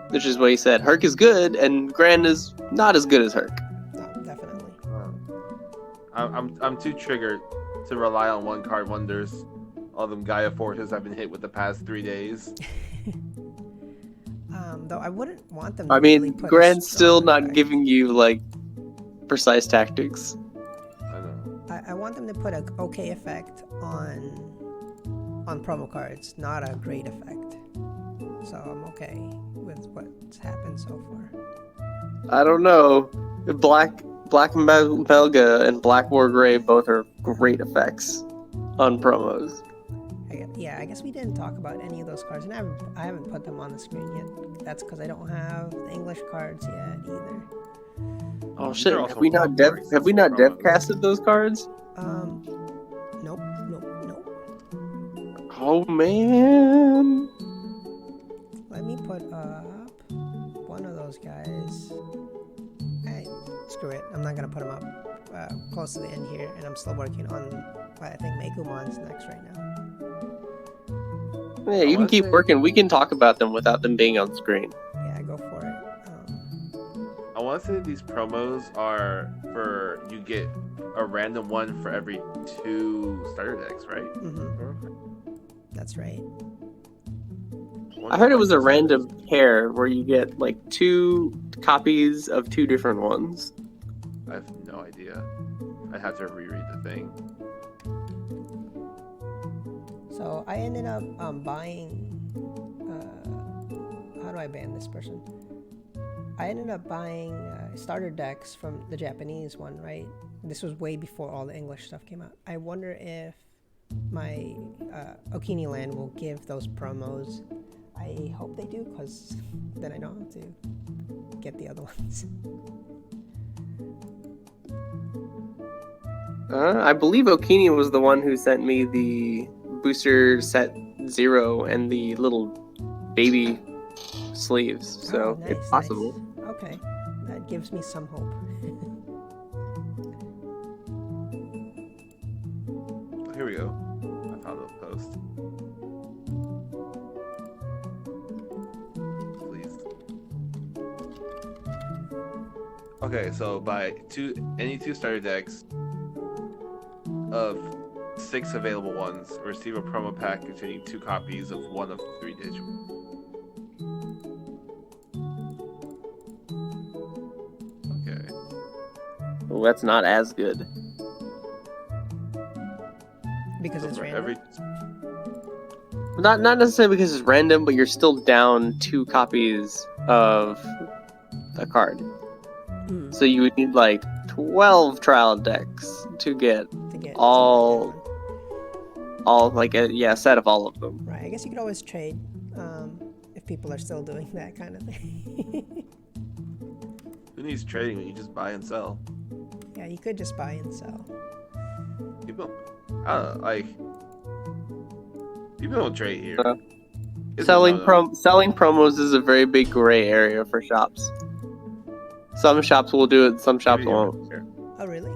Which is what he said. Herc is good, and Grand is not as good as Herc. No, definitely. I'm too triggered to rely on one card wonders. All them Gaia forces I've been hit with the past 3 days. Though I wouldn't want them to I really mean, put a Grand's still strong not effect. giving you like precise tactics. I know. I want them to put an okay effect on promo cards, not a great effect. So I'm okay with what's happened so far. I don't know. Black Melga and Black War Grey both are great effects on promos. I guess we didn't talk about any of those cards, and I haven't put them on the screen yet. That's because I don't have the English cards yet either. Oh These shit! are Have also we not very sensitive promos. devcasted those cards? Nope. Oh man! Let me put up one of those guys. Hey, screw it. I'm not gonna put them up close to the end here, and I'm still working on. I think Meicoomon's next right now. Yeah, you can keep working. We can talk about them without them being on screen. Yeah, go for it. I want to say these promos are for you get a random one for every 2 starter decks, right? That's right. I heard it was a random pair where you get like 2 copies of 2 different ones. I have no idea. I'd have to reread the thing. So I ended up buying. How do I ban this person? I ended up buying starter decks from the Japanese one, right? This was way before all the English stuff came out. I wonder if my Okini Land will give those promos. I hope they do, because then I know how to get the other ones. I believe Okini was the one who sent me the booster set 0 and the little baby sleeves. So Oh, it's possible. Nice. Okay, that gives me some hope. Here we go. I found a post. Please. Okay, so buy any 2 starter decks of 6 available ones, receive a promo pack containing 2 copies of one of 3 Digimon. Okay. Well, that's not as good. Because So it's for random. Not necessarily because it's random, but you're still down 2 copies of a card. Mm, So you would need like 12 trial decks to get to get all like a set of all of them. Right, I guess you could always trade if people are still doing that kind of thing. Who needs trading when you just buy and sell? Yeah, you could just buy and sell. People, I don't know, like, people don't trade here. It's a Selling no-no. selling promos is a very big gray area for shops. Some shops will do it, some shops Everyone won't. here. Oh, really?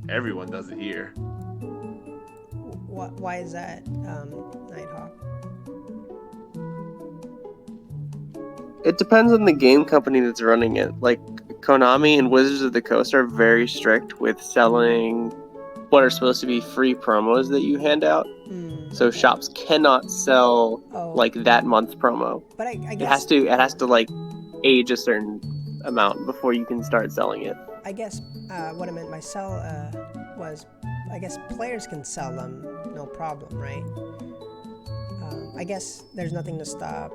Everyone does it here. Why is that, Nighthawk? It depends on the game company that's running it. Like Konami and Wizards of the Coast are very strict with selling what are supposed to be free promos that you hand out. So shops cannot sell like that month's promo. But I It guess has to like age a certain amount before you can start selling it. I guess what I meant by sell was, I guess players can sell them, no problem, right? I guess there's nothing to stop.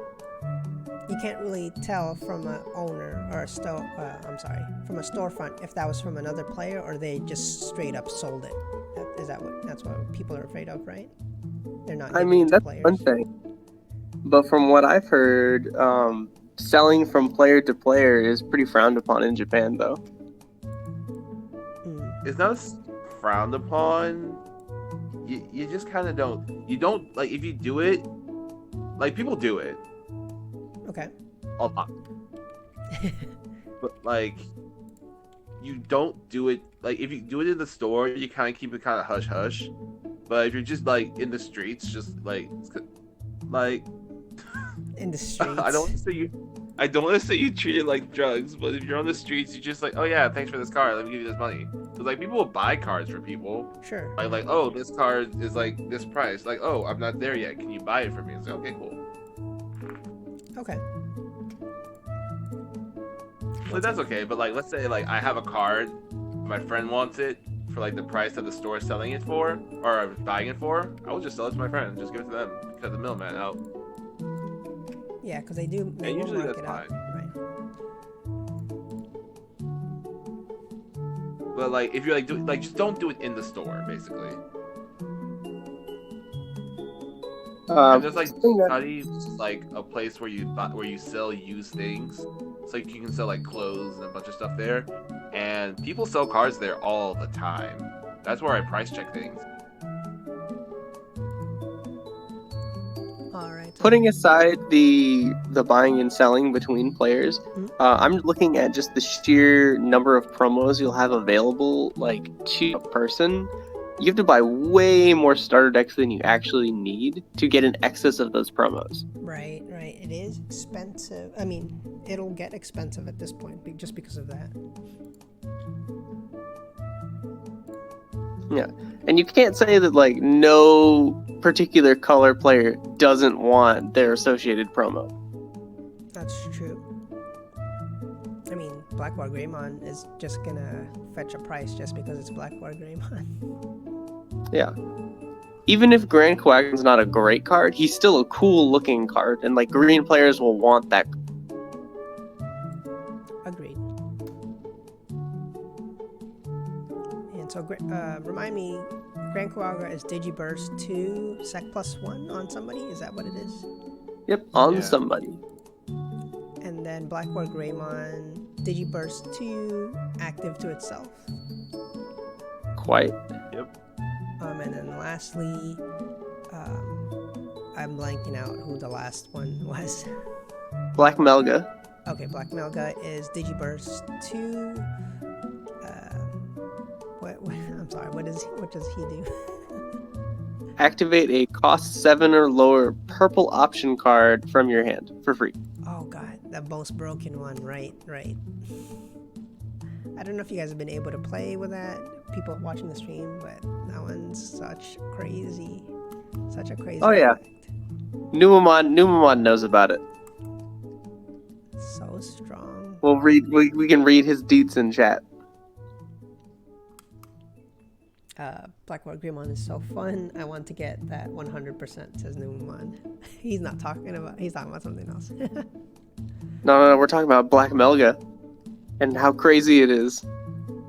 You can't really tell from an owner or from a storefront if that was from another player or they just straight up sold it. That's what people are afraid of, right? They're not. I giving mean, it to that's players. one thing. But from what I've heard, selling from player to player is pretty frowned upon in Japan, though. It's not frowned upon, you just kind of don't. You don't like if you do it. Like people do it Okay. a lot, but like you don't do it. Like if you do it in the store, you kind of keep it kind of hush hush. But if you're just like in the streets, just like In the streets. I don't want to say you treat it like drugs, but if you're on the streets, you just like, oh yeah, thanks for this card. Let me give you this money. Because like people will buy cards for people. Sure. Like oh, this card is like this price. Like oh, I'm not there yet. Can you buy it for me? It's like okay, cool. Okay. Like that's okay. But like let's say like I have a card, my friend wants it for like the price that the store is selling it for or buying it for. I will just sell it to my friend and just give it to them. Cut the middleman out. Yeah, because they do. They Yeah, will usually mark that's it up, fine. right? But like if you're like just don't do it in the store, basically. And there's like study like a place where you sell used things, so you can sell like clothes and a bunch of stuff there, and people sell cards there all the time. That's where I price check things. All right. Putting aside the buying and selling between players, I'm looking at just the sheer number of promos you'll have available, like to a person. You have to buy way more starter decks than you actually need to get an excess of those promos. Right. It is expensive. I mean, it'll get expensive at this point just because of that. Yeah, and you can't say that like no particular color player doesn't want their associated promo. That's true. I mean, Blackwater Greymon is just gonna fetch a price just because it's Blackwater Greymon. Yeah. Even if Grand Quagon's not a great card, he's still a cool looking card, and like green players will want that. Agreed. And so, remind me, Grand Quagga is Digiburst 2 Sec +1 on somebody? Is that what it is? Yep, on Yeah. somebody. And then Blackwater Greymon, Digiburst 2, active to itself. Quite. Yep. And then lastly, I'm blanking out who the last one was. Black Melga. Okay, Black Melga is Digiburst 2. I'm sorry, what does he do? Activate a cost 7 or lower purple option card from your hand for free. Oh god, the most broken one, right. I don't know if you guys have been able to play with that, people watching the stream, but that one's such a crazy Oh, yeah. effect. Numamon knows about it. So strong. We can read his deets in chat. Blackwater Greymon is so fun. I want to get that 100%, says Numamon. He's talking about something else. No, we're talking about Black Melga and how crazy it is.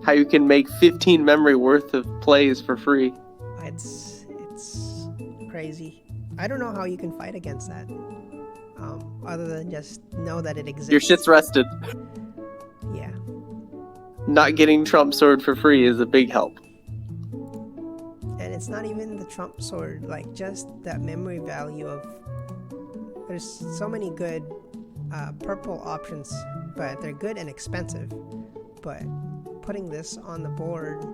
How you can make 15 memory worth of plays for free. It's crazy. I don't know how you can fight against that. Other than just know that it exists. Your shit's rested. Yeah. Not getting Trump Sword for free is a big help. And it's not even the Trump Sword, like just that memory value of... There's so many good purple options, but they're good and expensive. But putting this on the board...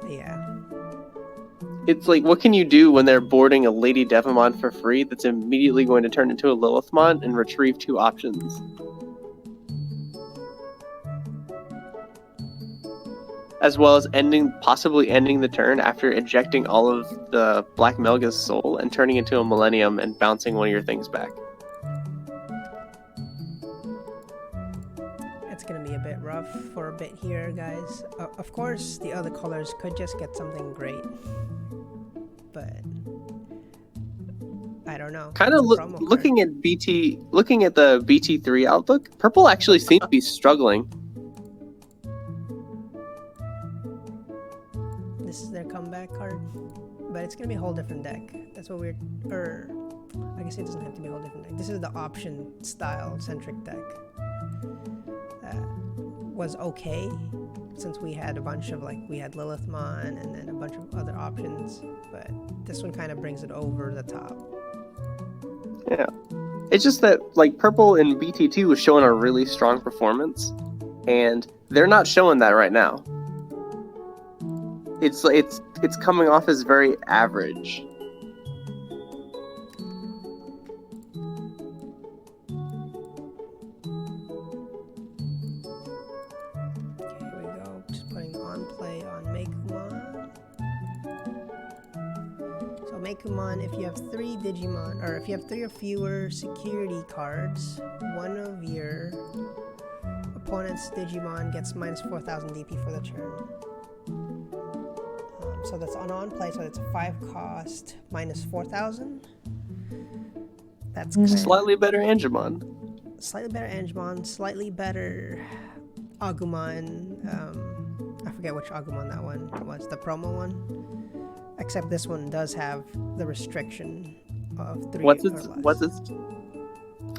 Yeah. It's like, what can you do when they're boarding a Lady Devimon for free that's immediately going to turn into a Lilithmon and retrieve 2 options? As well as possibly ending the turn after ejecting all of the Black Melga's soul and turning into a Millennium and bouncing one of your things back. It's gonna be a bit rough for a bit here, guys. Of course, the other colors could just get something great. But... I don't know. Kind of looking at the BT3 outlook, purple actually seems to be struggling. This is their comeback card, but it's gonna be a whole different deck. That's what we're, I guess it doesn't have to be a whole different deck. This is the option style centric deck. That was okay, since we had a bunch of we had Lilithmon and then a bunch of other options, but this one kind of brings it over the top. Yeah. It's just that purple in BT2 was showing a really strong performance, and they're not showing that right now. It's coming off as very average. Okay, here we go. Just putting on play on Meicoomon. So Meicoomon, if you have 3 Digimon, or if you have 3 or fewer security cards, one of your opponent's Digimon gets minus 4,000 DP for the turn. So that's on play, so it's a 5 cost minus 4,000. That's kind Slightly better Angemon. Slightly better Angemon, slightly better Agumon. I forget which Agumon that one was, the promo one. Except this one does have the restriction of 3 What's or less.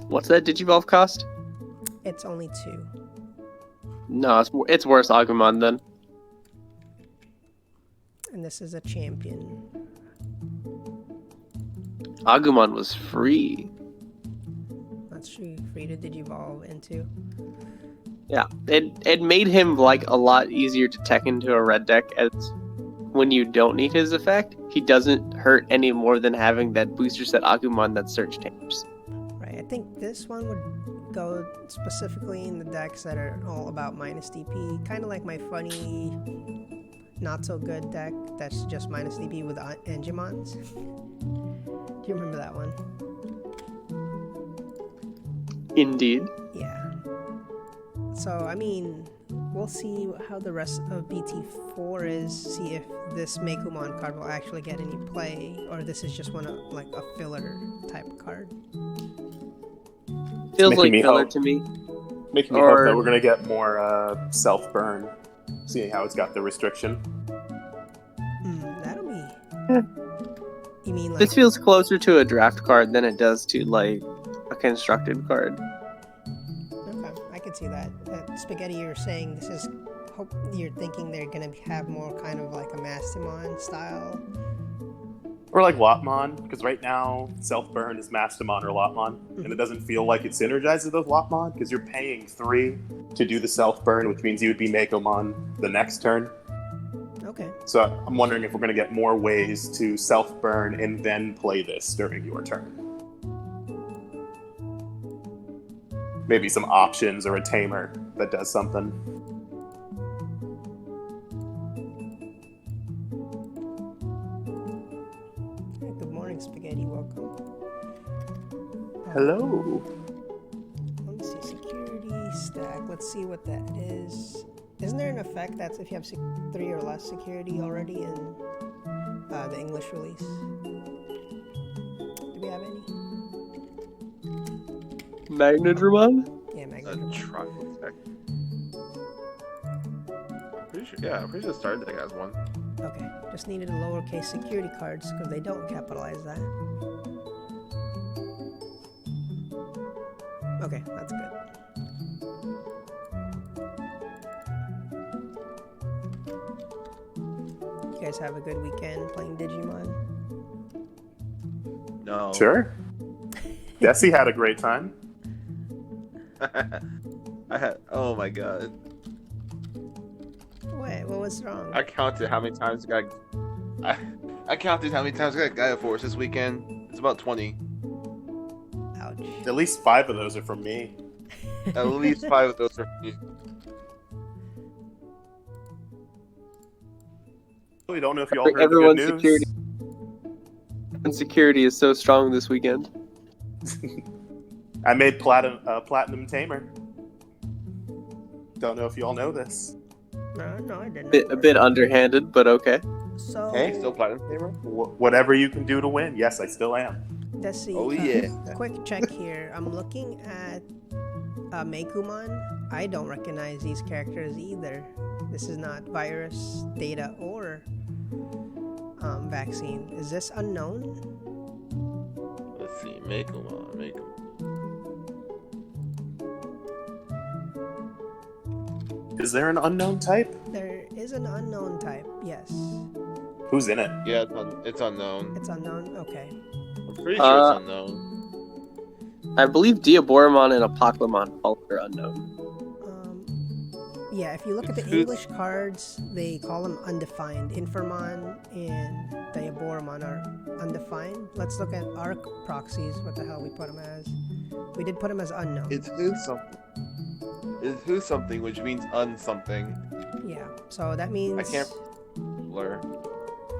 What's that Digivolve cost? It's only 2. No, it's worse Agumon then. And this is a champion. Agumon was free. That's true. Free to Digivolve into. Yeah, it made him a lot easier to tech into a red deck, as when you don't need his effect, he doesn't hurt any more than having that booster set Agumon that search tamers. Right, I think this one would go specifically in the decks that are all about minus DP, kind of like my funny not so good deck that's just minus DP with Angemons. Do you remember that one? Indeed. Yeah. So, I mean, we'll see how the rest of BT4 is, see if this Meicoomon card will actually get any play, or this is just a filler type card. Feels like filler to me. Making me hope that we're going to get more self-burn, seeing how it's got the restriction. That'll be... You mean This feels closer to a draft card than it does to, a constructed card. Okay, I can see that. Spaghetti, you're saying this is... You're thinking they're going to have more kind of like a Mastamon style? Or like Lotmon, because right now, self-burn is Mastamon or Lotmon, and it doesn't feel like it synergizes with Lotmon, because you're paying 3 to do the self-burn, which means you would be Meicoomon the next turn. Okay. So I'm wondering if we're going to get more ways to self-burn and then play this during your turn. Maybe some options or a tamer that does something. Good morning, Spaghetti. Welcome. Hello. Let me see. Security stack. Let's see what that is. Isn't there an effect that's if you have 3 or less security already in the English release? Do we have any? Magnadramon? Yeah, A Magnadramon. truck effect. I'm pretty sure the starter deck has one. Okay, just needed a lowercase security cards because they don't capitalize that. Okay, that's good. You guys have a good weekend playing Digimon? No. Sure. Deci had a great time. Oh my god. Wait, what was wrong? I counted how many times I counted how many times I got Gaia Force this weekend. It's about 20. Ouch. At least 5 of those are from me. At least 5 of those are from you. We don't know if you all heard the Everyone's good news. security. And security is so strong this weekend. I made Platinum Tamer. Don't know if you all know this. No, I didn't. A bit underhanded, but okay. So, Hey, still Platinum Tamer? Whatever you can do to win. Yes, I still am. Deci, Oh, yeah. Quick check here. I'm looking at Meicoomon. I don't recognize these characters either. This is not virus, data, or vaccine. Is this unknown? Let's see. Meicoomon. Is there an unknown type? There is an unknown type, yes. Who's in it? Yeah, it's unknown. It's unknown? Okay. I'm pretty sure it's unknown. I believe Diaboromon and Apoclymon all are unknown. Yeah, if you look at the English cards, they call them undefined. Infamon and Diaboromon are undefined. Let's look at our proxies, what the hell we put them as. We did put them as unknown. It's who's something. It's who's something, which means something. Yeah, so that means... I can't blur.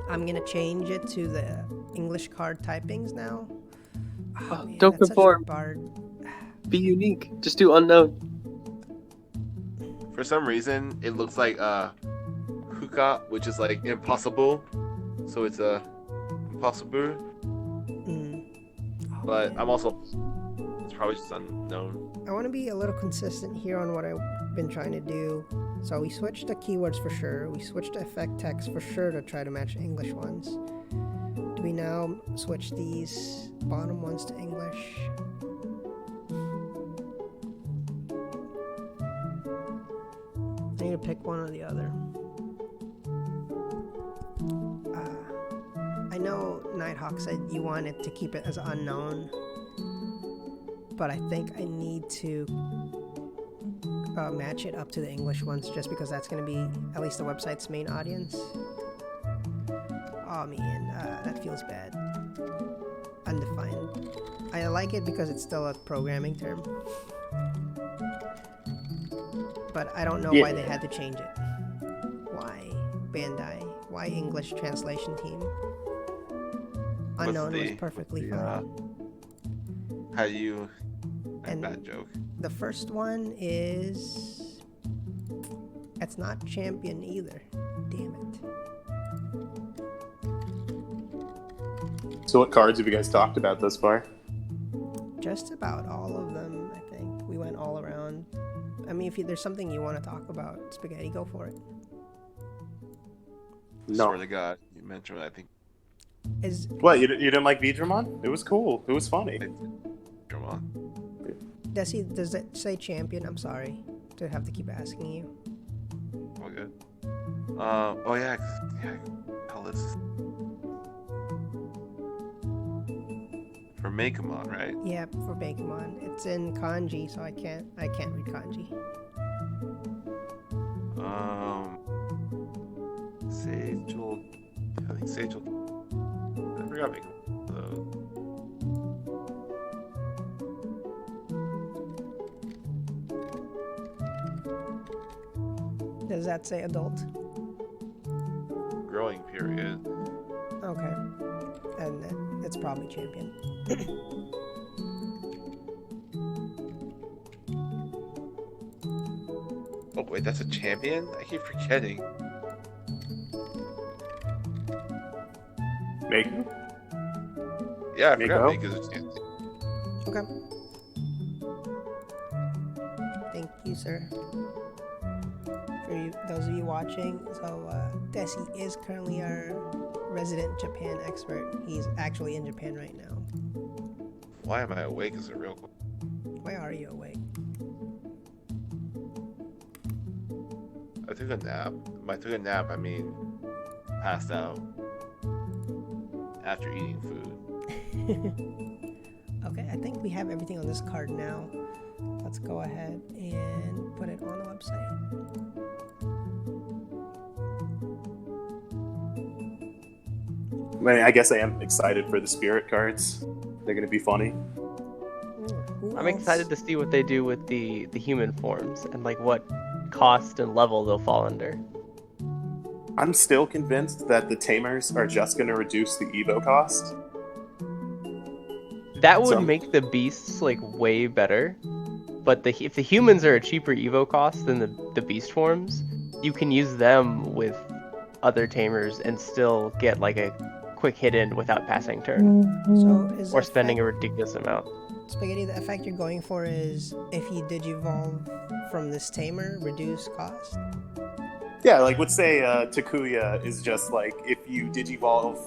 I'm gonna change it to the English card typings now. Oh, man, don't that's such a conform. bard. Be unique. Just do unknown. For some reason, it looks like hookah, which is like impossible. So it's impossible. Oh, But man. I'm also... It's probably just unknown. I want to be a little consistent here on what I've been trying to do. So we switched the keywords for sure. We switched the effect text for sure to try to match English ones. Do we now switch these bottom ones to English? I need to pick one or the other. I know Nighthawk said you wanted to keep it as unknown, but I think I need to match it up to the English ones just because that's going to be at least the website's main audience. Oh man, that feels bad. Undefined. I like it because it's still a programming term. But I don't know why they had to change it. Why Bandai? Why English translation team? Unknown was perfectly fine. How do you... And bad joke. The first one is... It's not champion either. Damn it. So what cards have you guys talked about thus far? Just about all of them, I think. We went all around. I mean, if there's something you want to talk about, Spaghetti, go for it. No. Swear to God, you mentioned it, I think. What, you didn't like Vidramon? It was cool. It was funny. Come on. Deci, does it say champion? I'm sorry to have to keep asking you. All good. Oh yeah. Hell, this is for Meicoomon, right? Yeah, for Meicoomon. It's in kanji, so I can't read kanji. Sagel. I think Sagel. I forgot Meicoomon. Does that say adult? Growing period. Okay. And then it's probably champion. Oh wait, that's a champion? I keep forgetting. Meiku? Yeah, I forgot Meiko? Meiko's a champion. Okay. Thank you, sir. For you, those of you watching, so Deci is currently our resident Japan expert. He's actually in Japan right now. Why am I awake is a real question. Why are you awake? I took a nap. By took a nap, I mean passed out after eating food. Okay, I think we have everything on this card now. Let's go ahead and put it on the website. I mean, I guess I am excited for the spirit cards. They're going to be funny. I'm excited to see what they do with the human forms and like what cost and level they'll fall under. I'm still convinced that the tamers are just going to reduce the Evo cost. That would make the beasts like way better. But if the humans are a cheaper Evo cost than the beast forms, you can use them with other tamers and still get like a quick hit in without passing turn. So is Or the spending a effect- ridiculous amount. Spaghetti, the effect you're going for is if you digivolve from this tamer, reduce cost? Yeah, like let's say Takuya is just like if you digivolve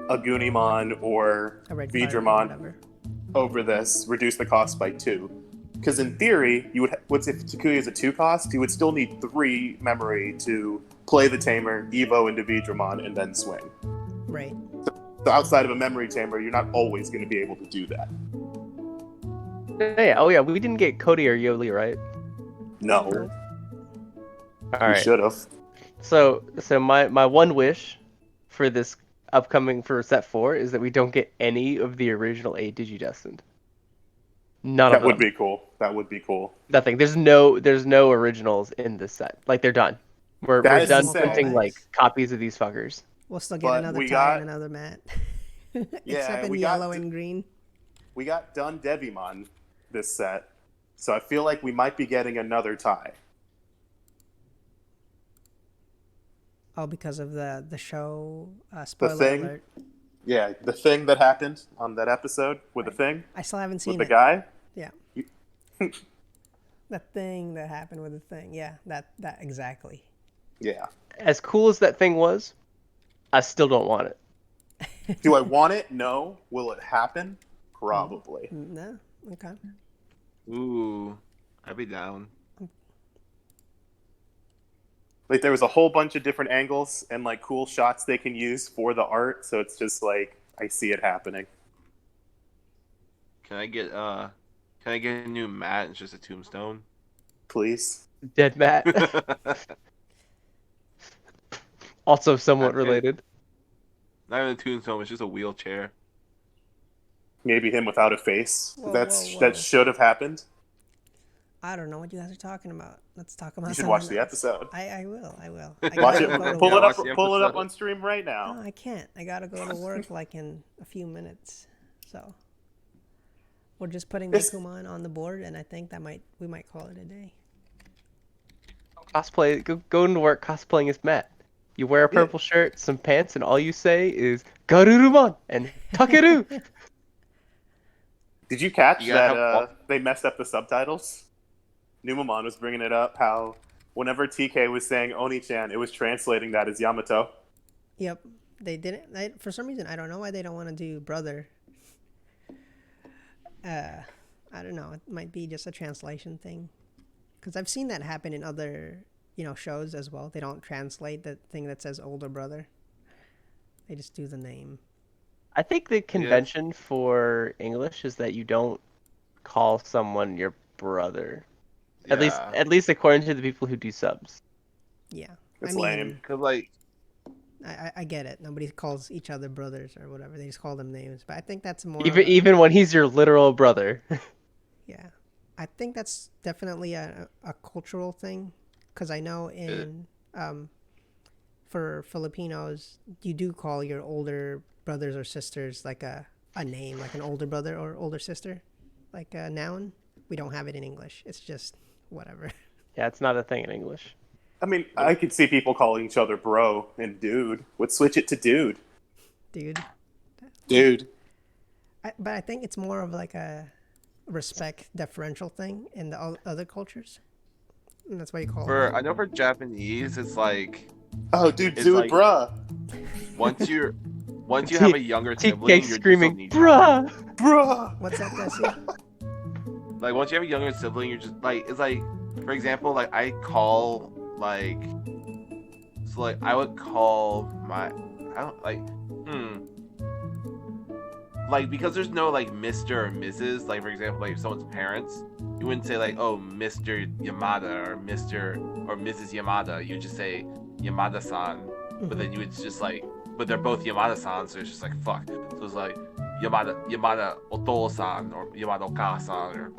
a Gunimon or A red card or Vidramon whatever. over this, reduce the cost by 2. Because in theory, you would if Takuya is a 2-cost, you would still need 3 memory to play the tamer, evo into Vidramon, and then swing. Right. So outside of a memory tamer, you're not always going to be able to do that. Yeah. Oh yeah, we didn't get Cody or Yoli, right? No, All we right. should have. So my one wish for this upcoming for set 4 is that we don't get any of the original 8 Digidestined. None of That them. would be cool. That would be cool. Nothing. There's no originals in this set. Like they're done. We're That is done insane. printing like copies of these fuckers. We'll still get But another we tie got- and another mat. Yeah, Except in we got yellow and green. We got DoneDevimon this set, so I feel like we might be getting another tie. Oh, because of the show spoiler thing? alert. Yeah, the thing that happened on that episode with the thing, I still haven't with seen the it. guy. Yeah. The thing that happened with the thing. Yeah, that exactly. Yeah. As cool as that thing was, I still don't want it. Do I want it? No. Will it happen? Probably. No? Okay. Ooh, I'd be down. Like there was a whole bunch of different angles and like cool shots they can use for the art, so it's just like I see it happening. Can I get a new mat? It's just a tombstone. Please. Dead Matt. Also somewhat Okay. related. Not even a tombstone. It's just a wheelchair. Maybe him without a face. Whoa, That whoa. should have happened. I don't know what you guys are talking about. Let's talk about You should something watch the else. episode. I will. I Watch gotta it. go to Pull work. it up. Watch the Pull it up episode. on stream right No, now. I can't. I gotta go to work like in a few minutes. So we're just putting This- Meicoomon on the board, and I think we might call it a day. Cosplay. Go into work cosplaying as Matt. You wear a purple shirt, some pants, and all you say is Garummon and Takeru. Did you catch You gotta that have they messed up the subtitles? Numamon was bringing it up how whenever TK was saying Oni-chan, it was translating that as Yamato. Yep, they didn't. For some reason, I don't know why they don't want to do brother. I don't know. It might be just a translation thing, because I've seen that happen in other shows as well. They don't translate the thing that says older brother. They just do the name. I think the convention for English is that you don't call someone your brother. At least according to the people who do subs. Yeah, It's I mean, lame. Cause like, I get it. Nobody calls each other brothers or whatever. They just call them names. But I think that's more. Even when he's your literal brother. Yeah, I think that's definitely a cultural thing, because I know in for Filipinos, you do call your older brothers or sisters like a name, like an older brother or older sister, like a noun. We don't have it in English. It's just whatever. Yeah, it's not a thing in English. I mean, I could see people calling each other bro and dude. Would switch it to dude. Dude. Dude. But I think it's more of like a respect deferential thing in the other cultures. And that's why you call it. I know for Japanese, it's like Oh, dude, It's dude, like- bruh. once you have a younger sibling, TK you're screaming, just on bruh! What's that, Deci? Like once you have a younger sibling, you're just like it's like, for example, like I call like, so like I would call my I don't like because there's no like Mr. or Mrs. Like for example, like someone's parents, you wouldn't say like, oh, Mr. Yamada or Mr. or Mrs. Yamada. You just say Yamada-san, but then you would just like, but they're both Yamada-san, so it's just like fuck. So it's like Yamada Oto-san or Yamada Oka-san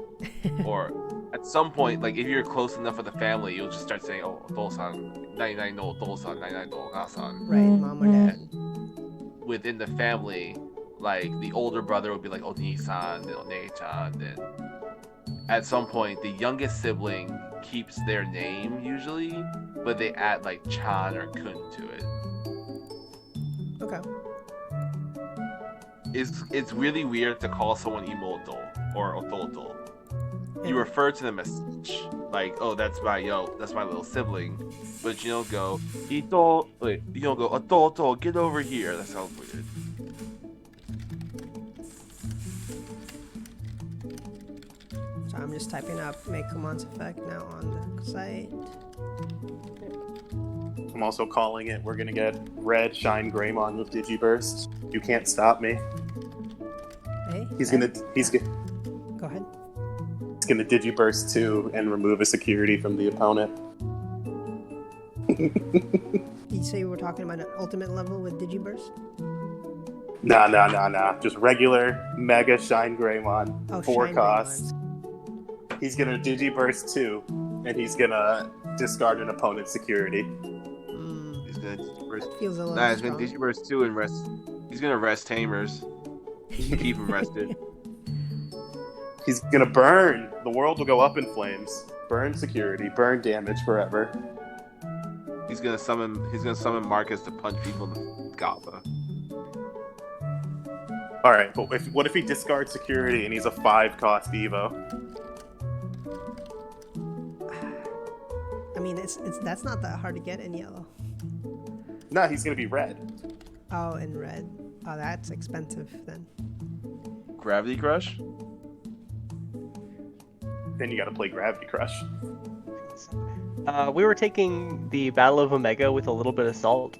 or at some point, like if you're close enough with the family, you'll just start saying, oh, Oto-san, 99 no Oto-san, 99 no Oka-san. Right, mom or dad. Within the family, like the older brother would be like Oni-san, then One-chan, then at some point the youngest sibling keeps their name usually, but they add like chan or kun to it. Okay. It's really weird to call someone imoto or ototo. You refer to them as such, like, oh, that's my little sibling, but you don't go ito, wait, you don't go ototo, get over here. That sounds weird. So I'm just typing up Meicoomon's effect now on the site. I'm also calling it. We're gonna get red Shine Greymon with Digiburst. You can't stop me. Hey, He's go ahead. gonna Digiburst 2 and remove a security from the opponent. Did you say you were talking about an ultimate level with Digiburst? Nah. Just regular Mega Shine Greymon. Oh, 4 Shine costs. He's gonna Digiburst 2, and he's gonna discard an opponent's security. He's gonna Digiburst. Feels a little Nah, he's gonna strong. Digiburst 2 and rest. He's gonna rest Tamers. Keep him rested. He's gonna burn. The world will go up in flames. Burn security. Burn damage forever. He's gonna summon Marcus to punch people in the Gotha. All right, but what if he discards security and he's a 5-cost Evo? I mean, that's not that hard to get in yellow. No, he's gonna be red. Oh, in red. Oh, that's expensive then. Gravity Crush? Then you gotta play Gravity Crush. We were taking the Battle of Omega with a little bit of salt,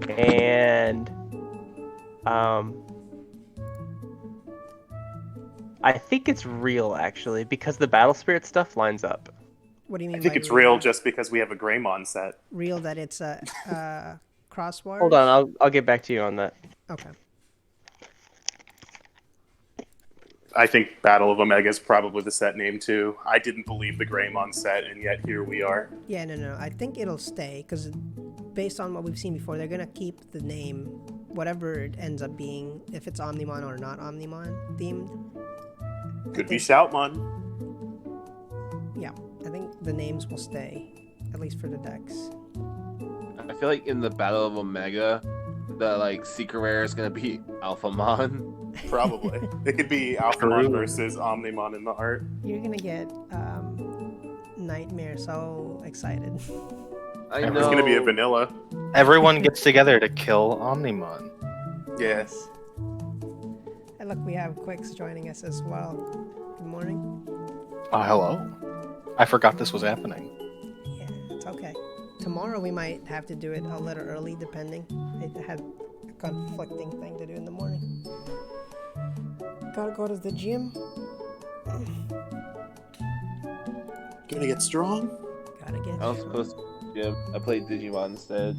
and I think it's real actually because the Battle Spirit stuff lines up. What do you mean? I think by it's real just because we have a Greymon set. Real that it's a crosswire. Hold on, I'll get back to you on that. Okay. I think Battle of Omega is probably the set name too. I didn't believe the Greymon set, and yet here we are. Yeah, no. I think it'll stay because based on what we've seen before, they're gonna keep the name, whatever it ends up being, if it's Omnimon or not Omnimon themed. Could be Shoutmon. Yeah, I think the names will stay, at least for the decks. I feel like in the Battle of Omega, the secret rare is gonna be Alphamon. Probably. It could be Alphamon versus Omnimon in the art. You're gonna get Nightmare so excited. I It's know. gonna be a vanilla. Everyone gets together to kill Omnimon. Yes. And look, we have Quicks joining us as well. Good morning. Oh, hello. I forgot this was happening. Yeah, it's okay. Tomorrow we might have to do it a little early, depending. I had a conflicting thing to do in the morning. Gotta go to the gym. Gonna get strong? Gotta get. I was supposed to. Yeah, I played Digimon instead.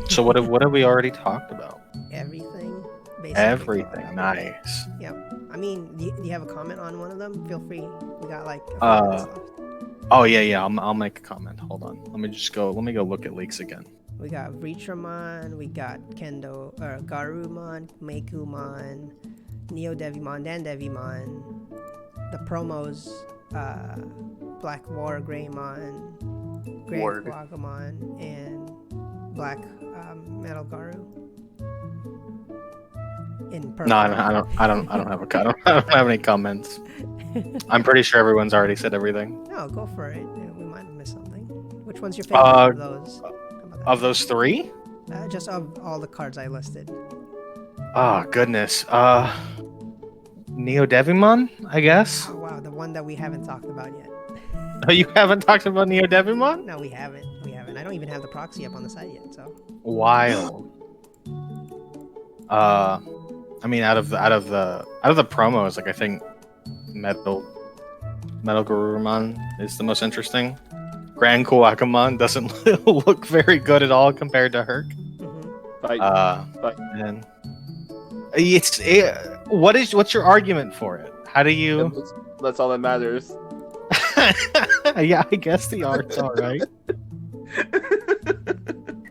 So what have we already talked about? Everything. Basically. Everything. Nice. Yep. I mean, do you have a comment on one of them? Feel free. We got a few minutes left. Oh yeah. I'll make a comment. Hold on. Let me go look at leaks again. We got Reachramon, we got Garummon, Meicoomon, DoneDevimon, DoneDevimon, the promos, Black War Greymon, Grand Quagamon, and Black Metal Garu. In purple. No, I don't have any comments. I'm pretty sure everyone's already said everything. No, go for it. We might have missed something. Which one's your favorite of those? Of those 3? Just of all the cards I listed. Oh goodness. DoneDevimon, I guess. Oh wow, the one that we haven't talked about yet. Oh, you haven't talked about DoneDevimon? No, we haven't. I don't even have the proxy up on the site yet, so. Wild. I mean, out of the promos, I think Metal Garummon is the most interesting. Grand Quagamon doesn't look very good at all compared to Herc. Mm-hmm. And what's your argument for it? How do you? That's all that matters. Yeah, I guess the art's all right.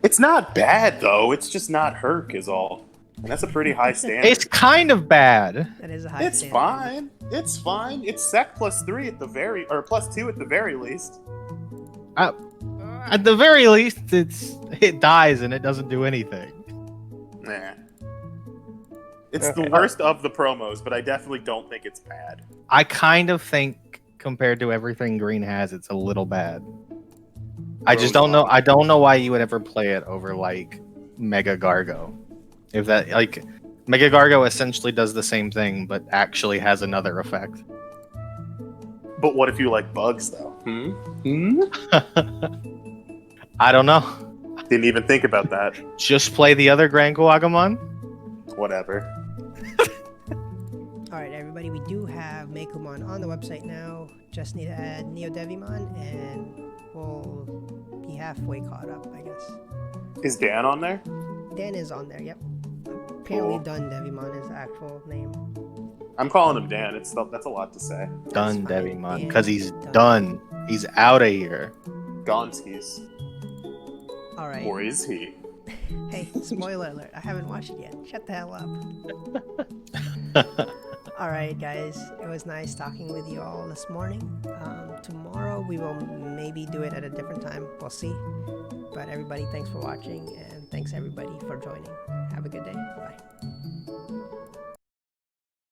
It's not bad though. It's just not Herc is all. And that's a pretty high standard. It's kind of bad. That is a high It's standard. fine. It's fine. It's Sec +3 at the +2 at the very least. At the very least, it dies and it doesn't do anything. Nah. It's the worst of the promos, but I definitely don't think it's bad. I kind of think compared to everything Green has, it's a little bad. I just don't know. I don't know why you would ever play it over Mega Gargo. If that Mega Gargo essentially does the same thing, but actually has another effect. But what if you like bugs, though? I don't know. Didn't even think about that. Just play the other Grand Garummon. Whatever. Alright, everybody, we do have Meicoomon on the website now. Just need to add DoneDevimon, and we'll be halfway caught up, I guess. Is Dan on there? Dan is on there, yep. Apparently, Cool. DoneDevimon is the actual name. I'm calling him Dan. That's a lot to say. Done, That's fine. Devimon. Yeah, Because he's done. done. He's out of here. Gonskis. Alright. Or is he? Hey, spoiler alert. I haven't watched it yet. Shut the hell up. Alright, guys. It was nice talking with you all this morning. Tomorrow we will maybe do it at a different time. We'll see. But everybody, thanks for watching, and thanks everybody for joining. Have a good day. Bye.